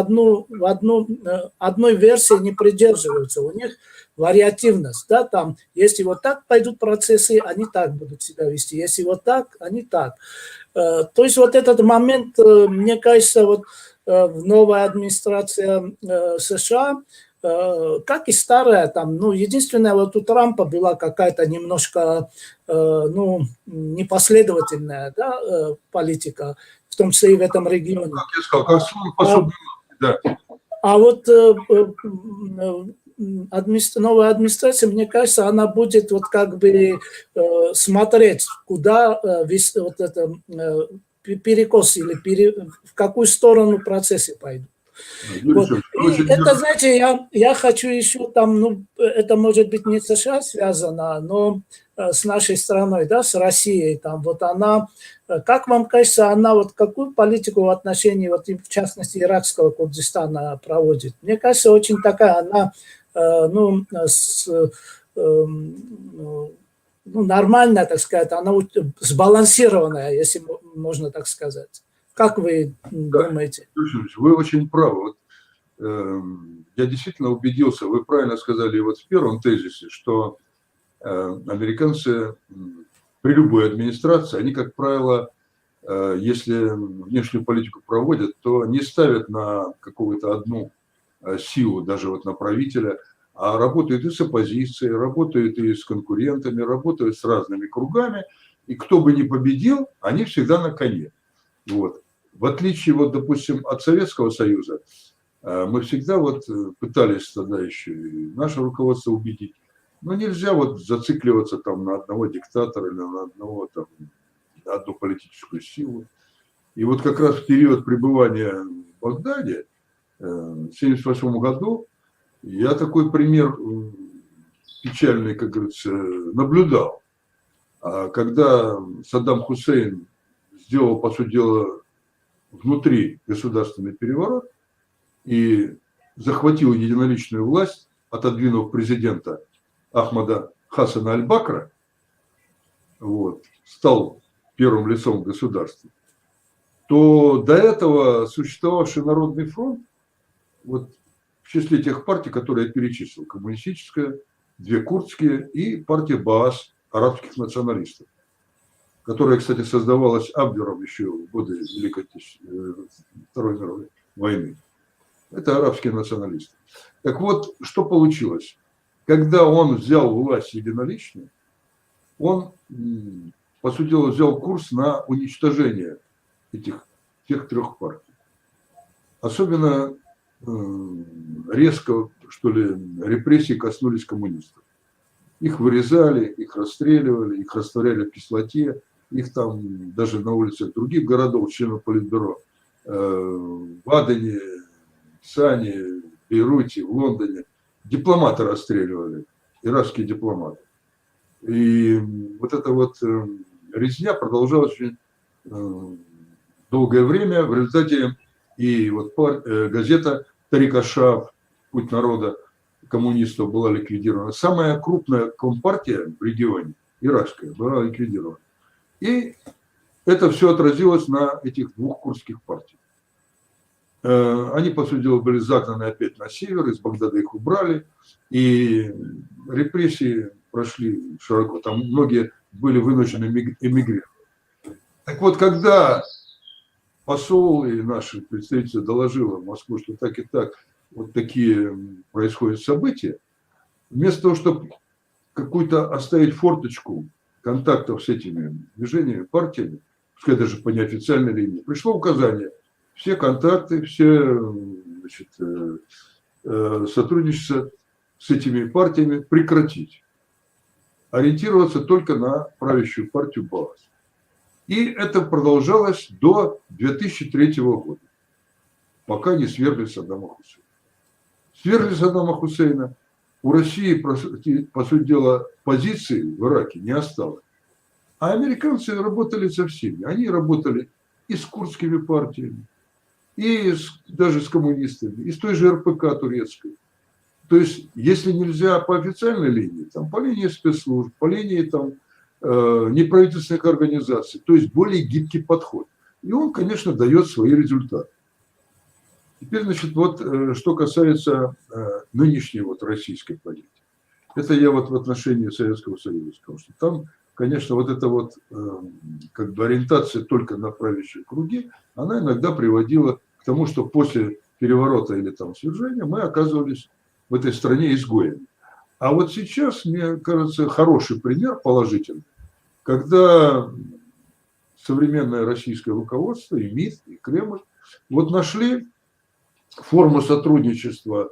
одной версии не придерживаются. У них вариативность, да, там, если вот так пойдут процессы, они так будут себя вести, если вот так, они так. То есть вот этот момент, мне кажется, вот новая администрация США, как и старая, там, ну, единственное, вот у Трампа была какая-то немножко, ну, непоследовательная, да, политика, в том числе и в этом регионе. Как я сказал, как сон да. А вот новая администрация, мне кажется, она будет вот как бы смотреть, куда вот это перекос или в какую сторону процессы пойдут. Вот. И это, знаете, я хочу еще там, ну, это может быть не с США связано, но с нашей страной, да, с Россией, там, вот она, как вам кажется, она вот какую политику в отношении, вот, в частности, иракского Курдистана проводит? Мне кажется, очень такая, она, ну, нормальная, так сказать, она сбалансированная, если можно так сказать. Как вы думаете? Вы очень правы. Вот, я действительно убедился, вы правильно сказали вот в первом тезисе, что американцы при любой администрации, они, как правило, если внешнюю политику проводят, то не ставят на какую-то одну силу, даже вот на правителя, а работают и с оппозицией, работают и с конкурентами, работают с разными кругами, и кто бы ни победил, они всегда на коне. Вот. В отличие, вот, допустим, от Советского Союза, мы всегда вот пытались тогда еще и наше руководство убедить, Но нельзя вот зацикливаться там на одного диктатора или на одну политическую силу. И вот как раз в период пребывания в Багдаде в 1978 году я такой пример печальный, как говорится, наблюдал. Когда Саддам Хусейн сделал, по сути дела, внутри государственный переворот и захватил единоличную власть, отодвинув президента Ахмада Хасана Аль-Бакра, вот, стал первым лицом государства, то до этого существовавший Народный фронт, вот в числе тех партий, которые я перечислил, коммунистическая, две курдские и партия Баас, арабских националистов, которая, кстати, создавалась Абвером еще в годы Великой Второй мировой войны. Это арабские националисты. Так вот, что получилось? Когда он взял власть единолично, он, по сути дела, взял курс на уничтожение тех трех партий. Особенно резко, что ли, репрессии коснулись коммунистов. Их вырезали, их расстреливали, их растворяли в кислоте, их там даже на улицах других городов, членов Политбюро, в Адене, в Сане, в Бейруте, в Лондоне, дипломаты расстреливали, иракские дипломаты. И вот эта вот резня продолжалась очень долгое время. В результате и вот газета «Тарик аш-Шааб», «Путь народа», коммунистов была ликвидирована. Самая крупная компартия в регионе, иракская, была ликвидирована. И это все отразилось на этих двух курдских партиях. Они, по сути дела, были загнаны опять на север, из Багдада их убрали, и репрессии прошли широко. Там многие были вынуждены эмигрировать. Так вот, когда посол и наши представители доложили в Москву, что так и так, вот такие происходят события, вместо того, чтобы какую-то оставить форточку контактов с этими движениями, партиями, пускай даже по неофициальной линии, пришло указание все контакты, все, значит, сотрудничество с этими партиями прекратить. Ориентироваться только на правящую партию Баас. И это продолжалось до 2003 года, пока не свергли Саддама Хусейна. Свергли Саддама Хусейна, у России, по сути дела, позиции в Ираке не осталось. А американцы работали со всеми. Они работали и с курдскими партиями, и даже с коммунистами, и с той же РПК турецкой. То есть, если нельзя по официальной линии, там, по линии спецслужб, по линии там, неправительственных организаций, то есть более гибкий подход. И он, конечно, дает свои результаты. Теперь, значит, вот что касается нынешней вот российской политики. Это я вот в отношении Советского Союза сказал, что там, конечно, вот эта вот как бы ориентация только на правящие круги, она иногда приводила к тому, что после переворота или там свержения мы оказывались в этой стране изгоями. А вот сейчас, мне кажется, хороший пример положительный, когда современное российское руководство, и МИД, и Кремль, вот нашли форму сотрудничества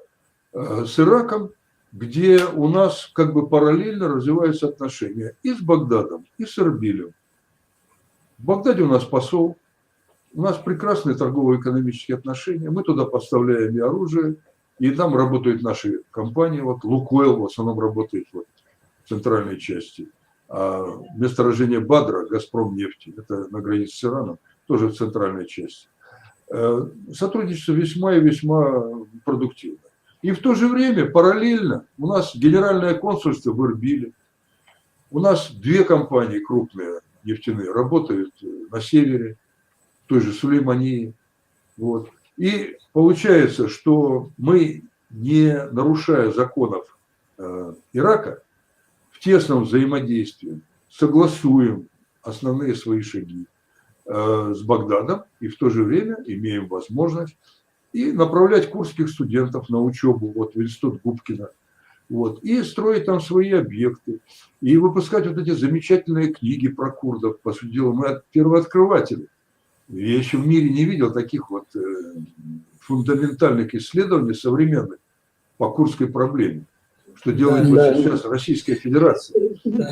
с Ираком, где у нас как бы параллельно развиваются отношения и с Багдадом, и с Эрбилем. В Багдаде у нас посол, у нас прекрасные торгово-экономические отношения, мы туда поставляем и оружие, и там работают наши компании, вот Лукойл в основном работает вот в центральной части. А месторождение Бадра, Газпром нефти, это на границе с Ираном, тоже в центральной части. Сотрудничество весьма и весьма продуктивно. И в то же время, параллельно, у нас генеральное консульство в Эрбиле, у нас две компании крупные нефтяные работают на севере, в той же Сулеймании. Вот. И получается, что мы, не нарушая законов Ирака, в тесном взаимодействии согласуем основные свои шаги с Багдадом и в то же время имеем возможность и направлять курдских студентов на учебу вот, в институт Губкина, вот, и строить там свои объекты, и выпускать вот эти замечательные книги про курдов. По сути дела, мы первооткрыватели. Я еще в мире не видел таких вот фундаментальных исследований современных по курдской проблеме. что делает вот сейчас Российская Федерация.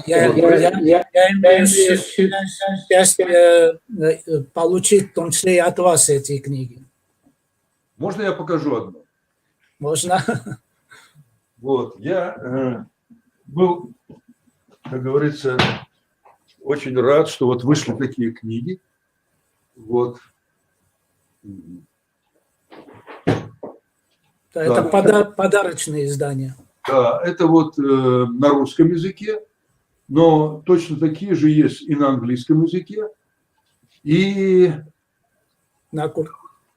Я имею счастье получить, в том числе и от вас, эти книги. Можно я покажу одну? Можно? Вот, я был, как говорится, очень рад, что вот вышли такие книги. Вот. Это подарочные издания. Да, это вот на русском языке, но точно такие же есть и на английском языке. И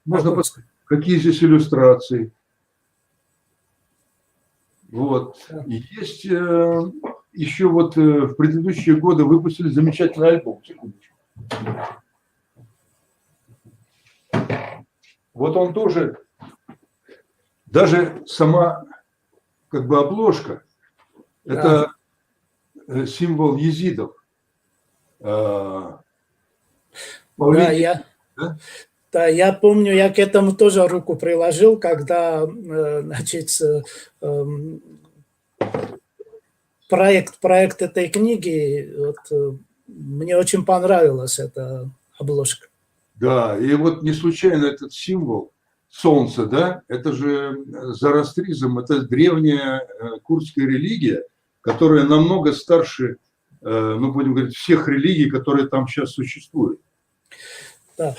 можно посмотреть, какие здесь иллюстрации. Вот. И есть еще вот в предыдущие годы выпустили замечательный альбом. Вот он тоже, даже сама как бы обложка, это символ езидов. Да, я помню, я к этому тоже руку приложил, когда, значит, проект этой книги, вот, мне очень понравилась эта обложка. Да, и вот не случайно этот символ солнца, да, это же зороастризм, это древняя курдская религия, которая намного старше, ну, будем говорить, всех религий, которые там сейчас существуют. Да.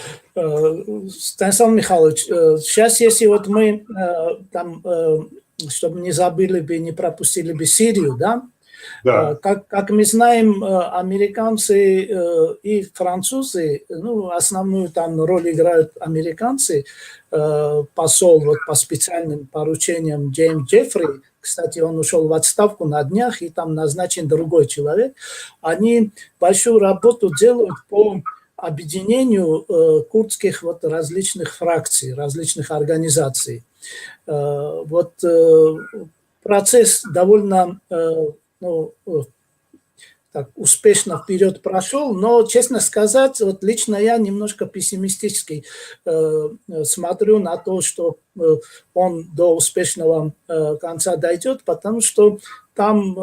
Станислав Михайлович, сейчас, если вот мы там, чтобы не забыли бы, не пропустили бы Сирию, да? Да. Как мы знаем, американцы и французы, ну, основную там роль играют американцы, посол вот по специальным поручениям Джеймс Джеффри, кстати, он ушел в отставку на днях, и там назначен другой человек, они большую работу делают по объединению курдских вот различных фракций, различных организаций. Вот процесс довольно так успешно вперед прошел, но, честно сказать, вот лично я немножко пессимистически смотрю на то, что он до успешного конца дойдет, потому что там,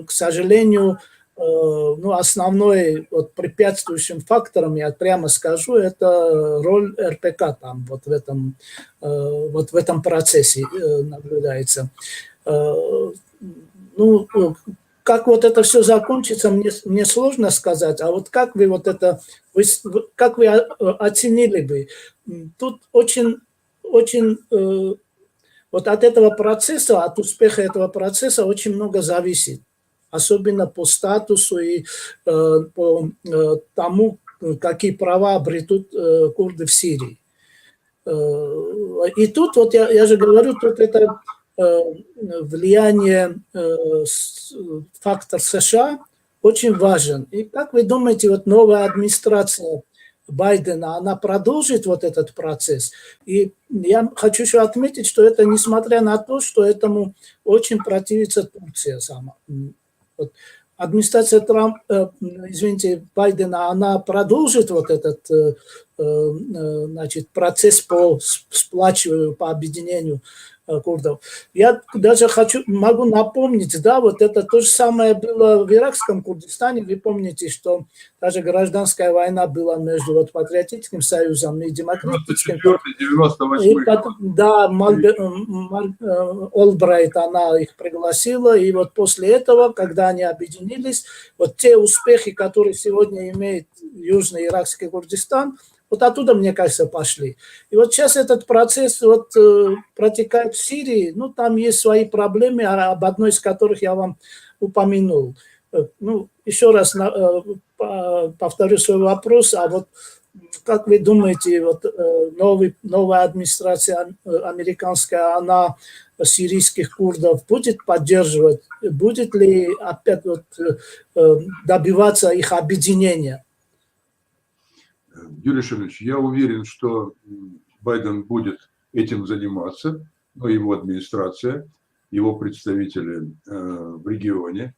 к сожалению, ну, основной вот, препятствующим фактором, я прямо скажу, это роль РПК там, вот в этом процессе наблюдается. Ну, как вот это все закончится, мне сложно сказать, а вот как вы вот это, как вы оценили бы? Тут очень вот от этого процесса, от успеха этого процесса очень много зависит. Особенно по статусу и по тому, какие права обретут курды в Сирии. И тут, вот я же говорю, тут это влияние, фактор США очень важен. И как вы думаете, вот новая администрация Байдена, она продолжит вот этот процесс? И я хочу еще отметить, что это несмотря на то, что этому очень противится Турция сама. Вот. Администрация Байдена, она продолжит вот этот значит, процесс по сплачиванию, по объединению курдов. Я даже могу напомнить, да, вот это то же самое было в иракском Курдистане. Вы помните, что даже гражданская война была между вот Патриотическим союзом и Демократическим. 94-98. Да, Олбрайт, она их пригласила, и вот после этого, когда они объединились, вот те успехи, которые сегодня имеет Южный иракский Курдистан, вот оттуда, мне кажется, пошли. И вот сейчас этот процесс вот протекает в Сирии. Ну, там есть свои проблемы, об одной из которых я вам упомянул. Ну, еще раз повторю свой вопрос. А вот как вы думаете, вот новая администрация американская, она сирийских курдов будет поддерживать? Будет ли опять вот добиваться их объединения? Юрий Шамильевич, я уверен, что Байден будет этим заниматься, но его администрация, его представители в регионе.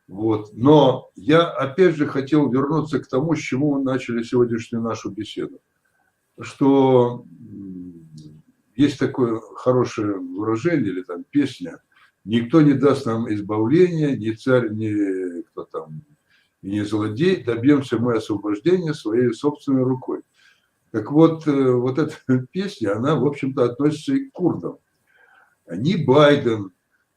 Вот. Но я опять же хотел вернуться к тому, с чего мы начали сегодняшнюю нашу беседу. Что есть такое хорошее выражение или там песня никто не даст нам избавления, ни царь, ни кто там, и не злодей, добьемся мы освобождения своей собственной рукой. Так вот, вот эта песня, она, в общем-то, относится и к курдам. Ни Байден,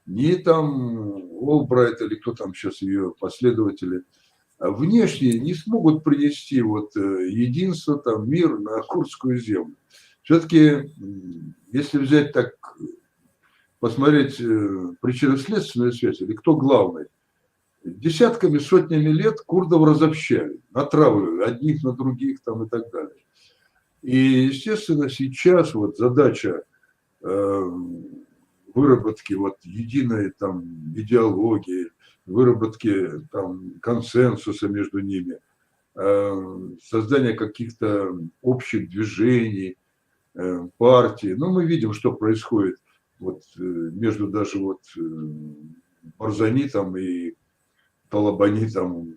ни там Олбрайт, или кто там сейчас ее последователи, внешне не смогут принести вот единство, там, мир на курдскую землю. Все-таки, если взять так, посмотреть причинно-следственную связь, или кто главный, десятками, сотнями лет курдов разобщали, натравливали одних на других там, и так далее. И, естественно, сейчас вот задача выработки вот единой там идеологии, выработки там консенсуса между ними, создания каких-то общих движений, партий. Но мы видим, что происходит вот между даже вот Барзани там и Талабани там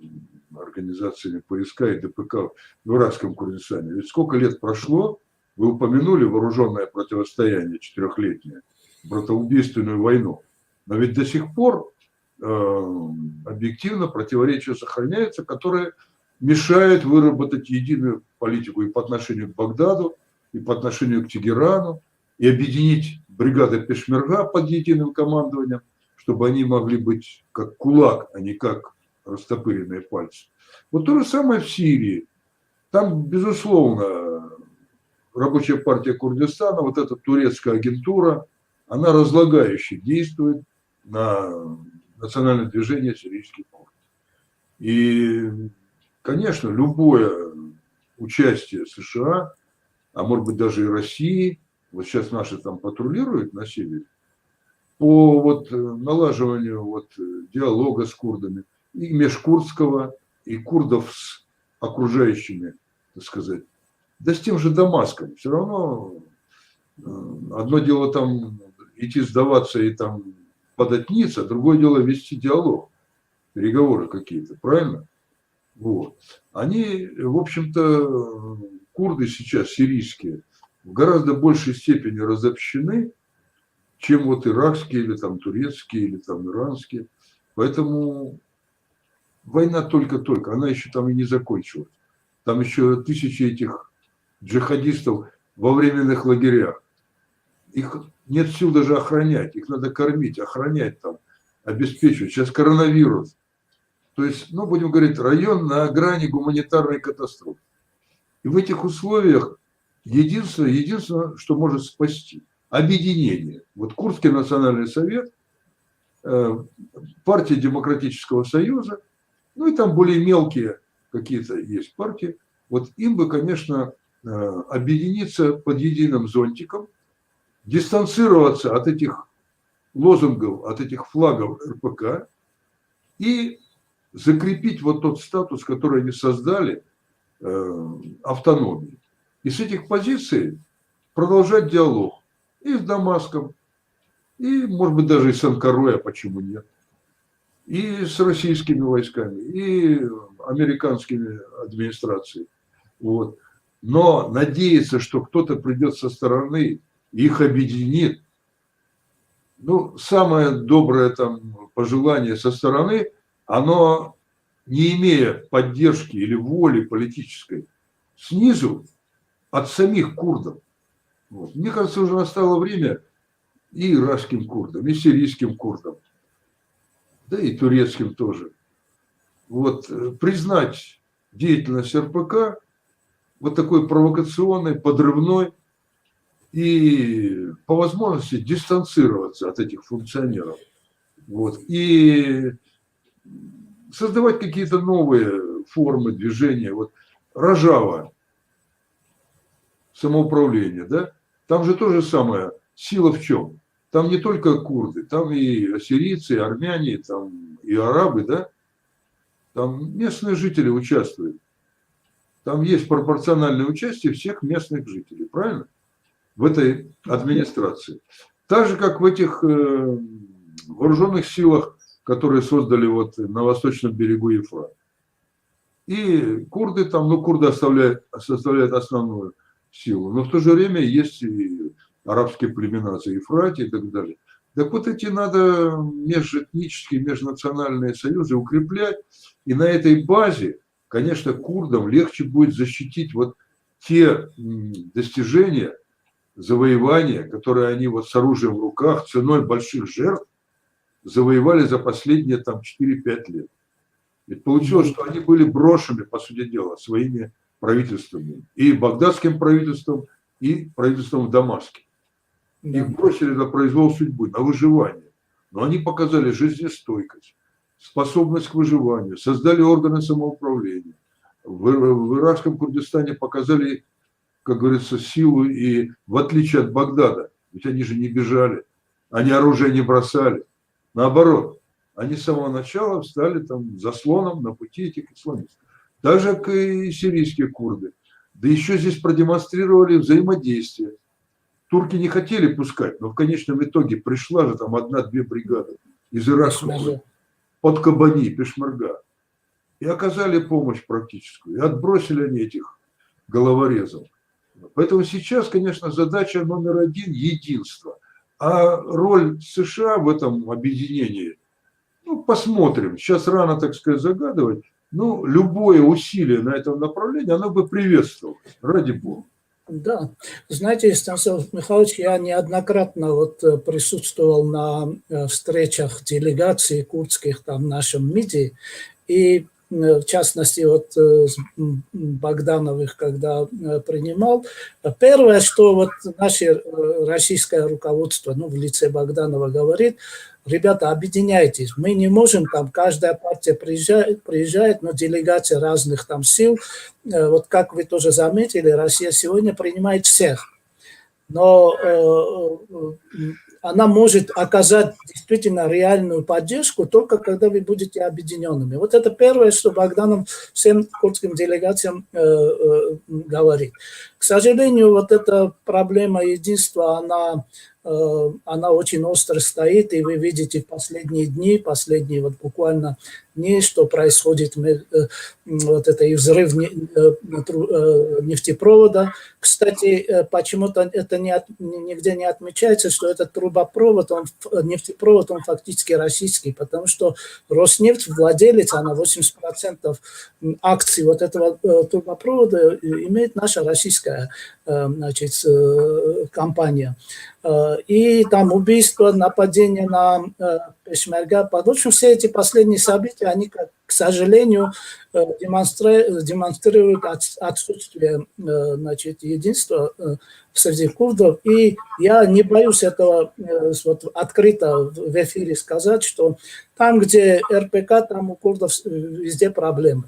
организациями ПСК и ДПК в иракском Курдистане. Ведь сколько лет прошло, вы упомянули вооруженное противостояние четырехлетнее, братоубийственную войну. Но ведь до сих пор объективно противоречия сохраняются, которые мешают выработать единую политику и по отношению к Багдаду, и по отношению к Тегерану, и объединить бригады Пешмерга под единым командованием, чтобы они могли быть как кулак, а не как растопыренные пальцы. Вот то же самое в Сирии. Там, безусловно, рабочая партия Курдистана, вот эта турецкая агентура, она разлагающе действует на национальное движение сирийский курд. И, конечно, любое участие США, а может быть даже и России, вот сейчас наши там патрулируют на севере, по вот налаживанию вот диалога с курдами, и межкурдского, и курдов с окружающими, так сказать, да с тем же Дамаском. Все равно одно дело там идти сдаваться и там подать ниц, а другое дело вести диалог, переговоры какие-то, правильно? Вот. Они, в общем-то, курды сейчас сирийские в гораздо большей степени разобщены, чем вот иракские, или там турецкие, или там иранские. Поэтому война только-только, она еще там и не закончилась. Там еще тысячи этих джихадистов во временных лагерях. Их нет сил даже охранять, их надо кормить, охранять там, обеспечивать. Сейчас коронавирус. То есть, ну, будем говорить, район на грани гуманитарной катастрофы. И в этих условиях единственное, что может спасти – объединение. Вот Курдский национальный совет, партия Демократического союза, ну и там более мелкие какие-то есть партии. Вот им бы, конечно, объединиться под единым зонтиком, дистанцироваться от этих лозунгов, от этих флагов РПК и закрепить вот тот статус, который они создали, автономии. И с этих позиций продолжать диалог и с Дамаском, и, может быть, даже и с Анкарой, а почему нет, и с российскими войсками, и американскими администрациями. Вот. Но надеяться, что кто-то придет со стороны, их объединит, ну, самое доброе там пожелание со стороны, оно, не имея поддержки или воли политической снизу, от самих курдов. Вот. Мне кажется, уже настало время и иракским курдам, и сирийским курдам, да и турецким тоже, вот, признать деятельность РПК вот такой провокационной, подрывной, и по возможности дистанцироваться от этих функционеров. Вот, и создавать какие-то новые формы движения. Вот Рожава, самоуправление, да? Там же то же самое. Сила в чем? Там не только курды, там и ассирийцы, и армяне, там и арабы, да? Там местные жители участвуют. Там есть пропорциональное участие всех местных жителей, правильно? В этой администрации. Так же, как в этих вооруженных силах, которые создали вот на восточном берегу Ефрата. И курды там, ну, курды составляют основную силу, но в то же время есть и арабские племена за Ефрате и так далее. Так вот эти надо межэтнические, межнациональные союзы укреплять. И на этой базе, конечно, курдам легче будет защитить вот те достижения, завоевания, которые они вот с оружием в руках, ценой больших жертв, завоевали за последние там 4-5 лет. Ведь получилось, что они были брошены, по сути дела, своими правительствами. И багдадским правительством, и правительством в Дамаске. Их бросили на произвол судьбы, на выживание. Но они показали жизнестойкость, способность к выживанию, создали органы самоуправления. В иракском Курдистане показали, как говорится, силу, и в отличие от Багдада, ведь они же не бежали, они оружие не бросали. Наоборот, они с самого начала встали там заслоном на пути этих исламистов. Так же, как и сирийские курды. Да еще здесь продемонстрировали взаимодействие. Турки не хотели пускать, но в конечном итоге пришла же там 1-2 бригады из Ирака под Кабани, Пешмерга. И оказали помощь практическую. И отбросили они этих головорезов. Поэтому сейчас, конечно, задача номер 1 – единство. А роль США в этом объединении, ну, посмотрим. Сейчас рано, так сказать, загадывать. Ну, любое усилие на этом направлении, оно бы приветствовалось, ради бога. Да, знаете, Станислав Михайлович, я неоднократно вот присутствовал на встречах делегаций курдских там в нашем МИДе, и в частности, вот Богдановых, когда принимал, первое, что вот наше российское руководство, ну, в лице Богданова говорит: ребята, объединяйтесь, мы не можем, там, каждая партия приезжает, но делегация разных там сил, вот как вы тоже заметили, Россия сегодня принимает всех, но она может оказать действительно реальную поддержку только когда вы будете объединенными. Вот это первое, что Богданов всем курдским делегациям говорит. К сожалению, вот эта проблема единства, она очень остро стоит, и вы видите в последние дни, последние вот буквально дни, что происходит, вот это и взрыв нефтепровода. Кстати, почему-то это нигде не отмечается, что этот трубопровод, нефтепровод, он фактически российский, потому что Роснефть, владелец, она 80% акций вот этого трубопровода имеет наша российская, значит, компания. И там убийство, нападение на Пешмерга. В общем, все эти последние события, они, к сожалению, демонстрируют отсутствие, значит, единства среди курдов. И я не боюсь этого вот открыто в эфире сказать, что там, где РПК, там у курдов везде проблемы.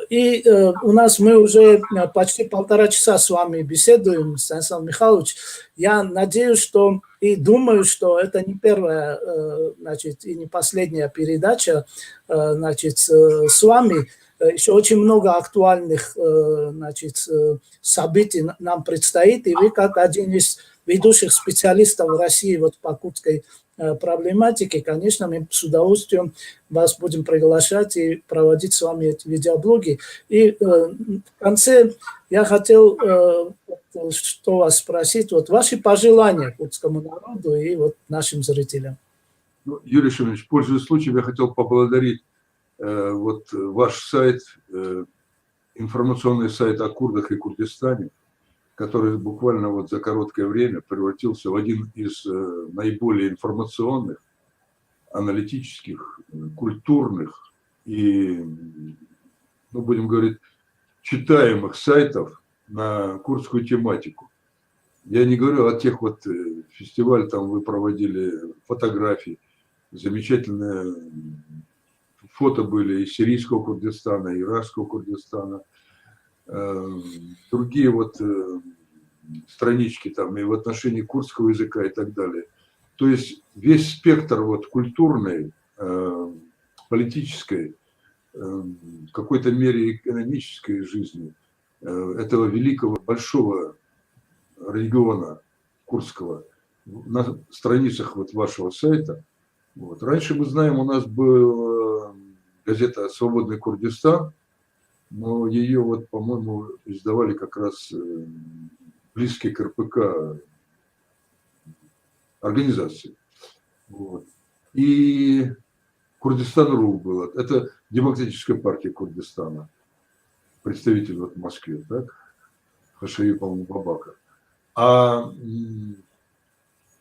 И у нас мы уже почти 1,5 часа с вами беседуем, Станислав Михайлович. Я надеюсь, что и думаю, что это не первая, значит, и не последняя передача, значит, с вами. Еще очень много актуальных, значит, событий нам предстоит, и вы, как один из ведущих специалистов в России вот по курдской проблематике, конечно, мы с удовольствием вас будем приглашать и проводить с вами эти видеоблоги. И в конце я хотел что вас спросить, вот ваши пожелания курдскому народу и вот нашим зрителям. Ну, Юрий Шимович, пользуясь случаем, я хотел поблагодарить вот ваш сайт, информационный сайт о курдах и Курдистане, который буквально вот за короткое время превратился в один из наиболее информационных, аналитических, культурных и, ну, будем говорить, читаемых сайтов на курдскую тематику. Я не говорю о тех вот фестивалях, там вы проводили фотографии, замечательные фото были из сирийского Курдистана, иракского Курдистана, другие вот странички там и в отношении курдского языка и так далее. То есть весь спектр вот культурной, политической, в какой-то мере экономической жизни этого великого, большого региона курдского на страницах вот вашего сайта. Вот. Раньше, мы знаем, у нас была газета «Свободный Курдистан», но ее, вот, по-моему, издавали как раз близкие к РПК организации. Вот. И Курдистан.ру было. Это Демократическая партия Курдистана. Представитель вот в Москве, так? Хашаи, по-моему, Бабаков. А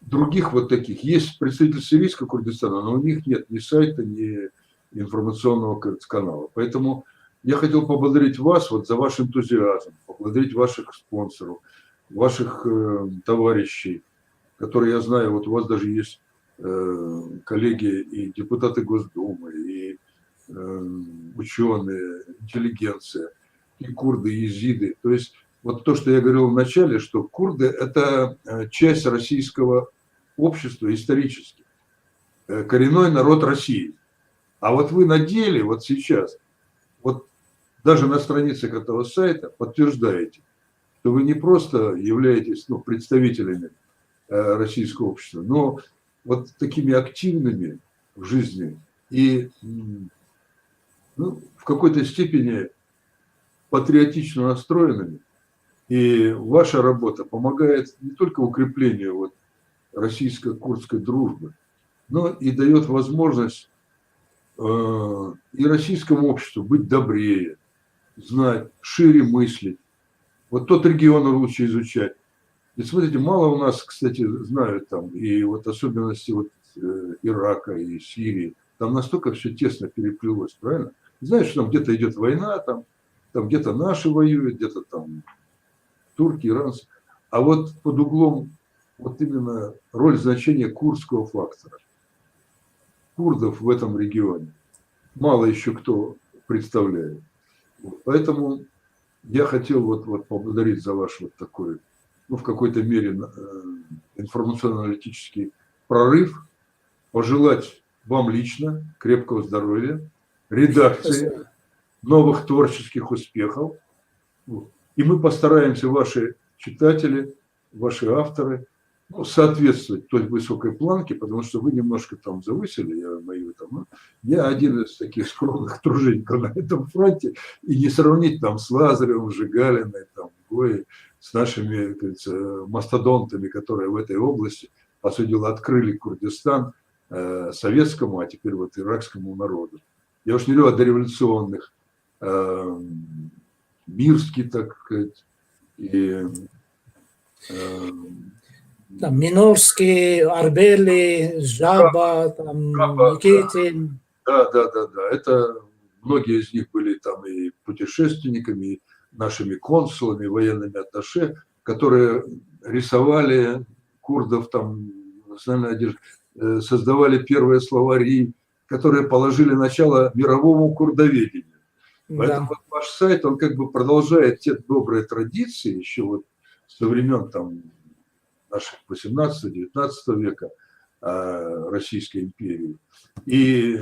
других вот таких. Есть представитель сирийского Курдистана, но у них нет ни сайта, ни информационного канала. Поэтому я хотел поблагодарить вас вот за ваш энтузиазм, поблагодарить ваших спонсоров, ваших товарищей, которые, я знаю, вот у вас даже есть коллеги и депутаты Госдумы, и ученые, интеллигенция, и курды, и езиды. То есть вот то, что я говорил в начале, что курды – это часть российского общества исторически, коренной народ России. А вот вы на деле, вот сейчас, вот даже на страницах этого сайта подтверждаете, что вы не просто являетесь представителями российского общества, но вот такими активными в жизни и в какой-то степени патриотично настроенными. И ваша работа помогает не только укреплению вот российско-курдской дружбы, но и дает возможность и российскому обществу быть добрее, знать, шире мыслить. Вот тот регион лучше изучать. И смотрите, мало у нас, кстати, знают там, и вот особенности вот Ирака и Сирии. Там настолько все тесно переплелось, правильно? Знаешь, что там где-то идет война, там где-то наши воюют, где-то там турки, иранцы. А вот под углом вот именно роль значения курдского фактора. Курдов в этом регионе мало еще кто представляет. Поэтому я хотел вот поблагодарить за ваш вот такой, в какой-то мере информационно-аналитический прорыв, пожелать вам лично крепкого здоровья, редакции, новых творческих успехов. И мы постараемся, ваши читатели, ваши авторы, соответствовать той высокой планке, потому что вы немножко там завысили, я один из таких скромных тружеников на этом фронте, и не сравнить там с Лазаревым, Жигалиной, там, Гоей, с нашими, как говорится, мастодонтами, которые в этой области, по сути дела, открыли Курдистан советскому, а теперь вот иракскому народу. Я уж не говорю о дореволюционных, Мирский, так сказать, и там Минорский, Арбели, Жаба, там, Никитин. Да. Это многие из них были там и путешественниками, и нашими консулами, военными атташе, которые рисовали курдов там, национальной одежды, создавали первые словари, которые положили начало мировому курдоведению. Поэтому вот ваш сайт, он как бы продолжает те добрые традиции еще вот со времен там наших 18-19 века Российской империи. И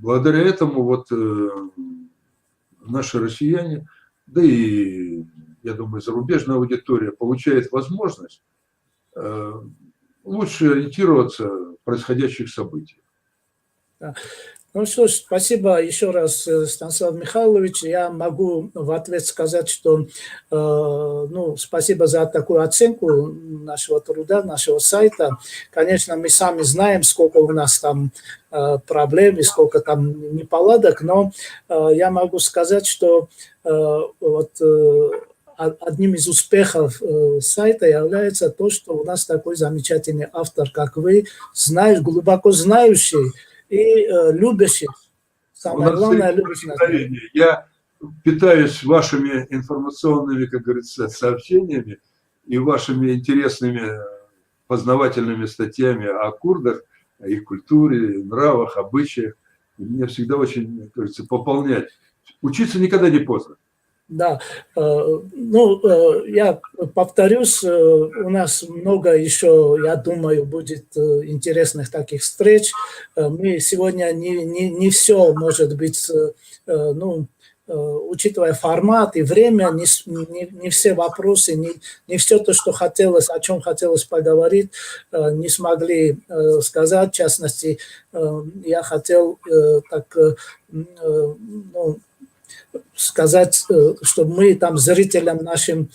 благодаря этому вот наши россияне, да и, я думаю, зарубежная аудитория получает возможность лучше ориентироваться в происходящих событиях. Ну что ж, спасибо еще раз, Станислав Михайлович. Я могу в ответ сказать, что спасибо за такую оценку нашего труда, нашего сайта. Конечно, мы сами знаем, сколько у нас там проблем и сколько там неполадок, но я могу сказать, что одним из успехов сайта является то, что у нас такой замечательный автор, как вы, глубоко знающий и любящий. Самое главное, любящий. Я питаюсь вашими информационными, как говорится, сообщениями и вашими интересными познавательными статьями о курдах, о их культуре, нравах, обычаях. И мне всегда очень, как говорится, пополнять. Учиться никогда не поздно. Да, я повторюсь, у нас много еще, я думаю, будет интересных таких встреч. Мы сегодня не все, может быть, учитывая формат и время, не все вопросы, не все то, что хотелось, о чем хотелось поговорить, не смогли сказать. В частности, я хотел сказать, чтобы мы там зрителям нашим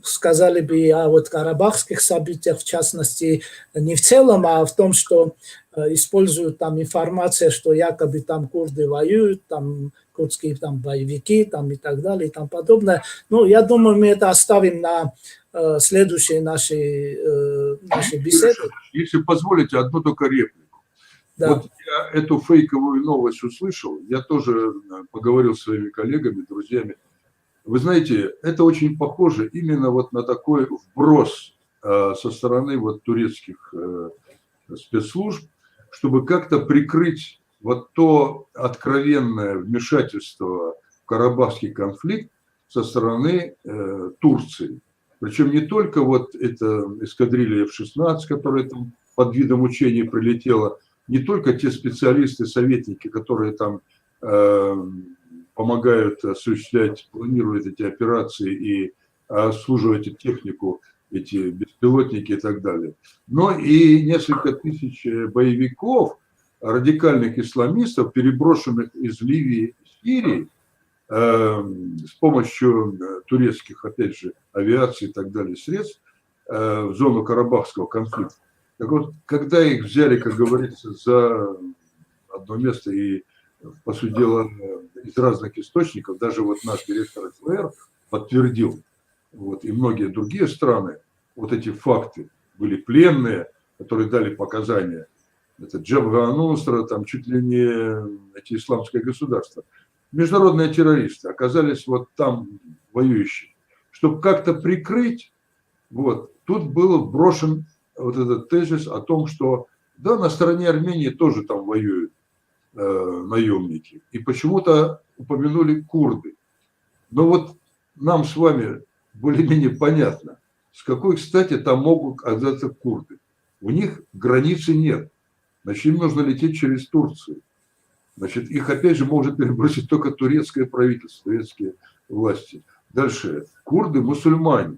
сказали бы о карабахских событиях, в частности, не в целом, а в том, что используют там информацию, что якобы там курды воюют, там курдские там боевики там и так далее и тому подобное. Ну, я думаю, мы это оставим на следующие наши беседы. Если позволите, одну только реплику. Да. Вот я эту фейковую новость услышал, я тоже поговорил с своими коллегами, друзьями. Вы знаете, это очень похоже именно вот на такой вброс со стороны вот турецких спецслужб, чтобы как-то прикрыть вот то откровенное вмешательство в Карабахский конфликт со стороны Турции. Причем не только вот эта эскадрилья F-16, которая там под видом учений прилетела, не только те специалисты, советники, которые там помогают осуществлять, планируют эти операции и обслуживать эту технику, эти беспилотники и так далее, но и несколько тысяч боевиков, радикальных исламистов, переброшенных из Ливии и Сирии с помощью турецких, опять же, авиации и так далее средств в зону Карабахского конфликта. Так вот, когда их взяли, как говорится, за одно место и, по сути дела, из разных источников, даже вот наш директор ФБР подтвердил, вот, и многие другие страны, вот эти факты, были пленные, которые дали показания. Это Джабха ан-Нусра, там чуть ли не эти исламское государство. Международные террористы оказались вот там воюющие. Чтобы как-то прикрыть, вот, тут был брошен вот этот тезис о том, что да, на стороне Армении тоже там воюют наемники. И почему-то упомянули курды. Но вот нам с вами более-менее понятно, с какой, кстати, там могут оказаться курды. У них границы нет. Значит, им нужно лететь через Турцию. Значит, их опять же может перебросить только турецкое правительство, турецкие власти. Дальше. Курды мусульмане.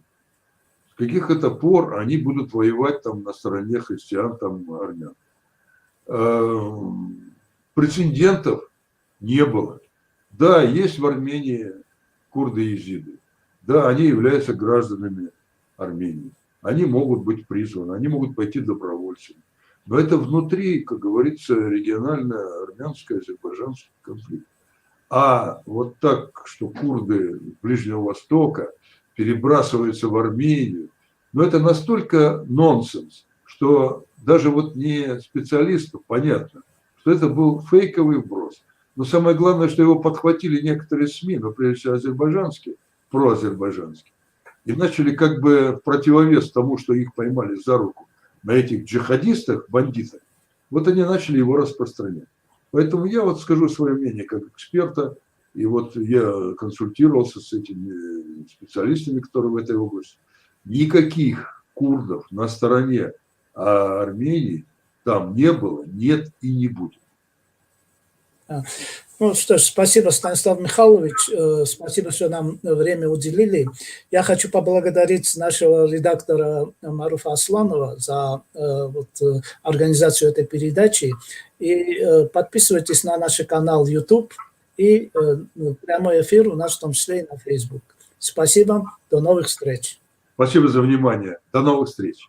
С каких это пор они будут воевать там на стороне христиан, там армян? Прецедентов не было. Да, есть в Армении курды-езиды. Да, они являются гражданами Армении. Они могут быть призваны, они могут пойти добровольцами. Но это внутри, как говорится, регионально-армянский, азербайджанский конфликт. А вот так, что курды Ближнего Востока перебрасываются в Армению, но это настолько нонсенс, что даже вот не специалисту понятно, что это был фейковый вброс. Но самое главное, что его подхватили некоторые СМИ, но прежде всего азербайджанские, проазербайджанские, и начали как бы в противовес тому, что их поймали за руку на этих джихадистах, бандитах, вот они начали его распространять. Поэтому я вот скажу свое мнение как эксперта, и вот я консультировался с этими специалистами, которые в этой области. Никаких курдов на стороне Армении там не было, нет и не будет. Ну что ж, спасибо, Станислав Михайлович, спасибо, что нам время уделили. Я хочу поблагодарить нашего редактора Маруфа Асланова за вот, организацию этой передачи. И подписывайтесь на наш канал YouTube и прямой эфир у нас в том числе и на Facebook. Спасибо, до новых встреч. Спасибо за внимание, до новых встреч.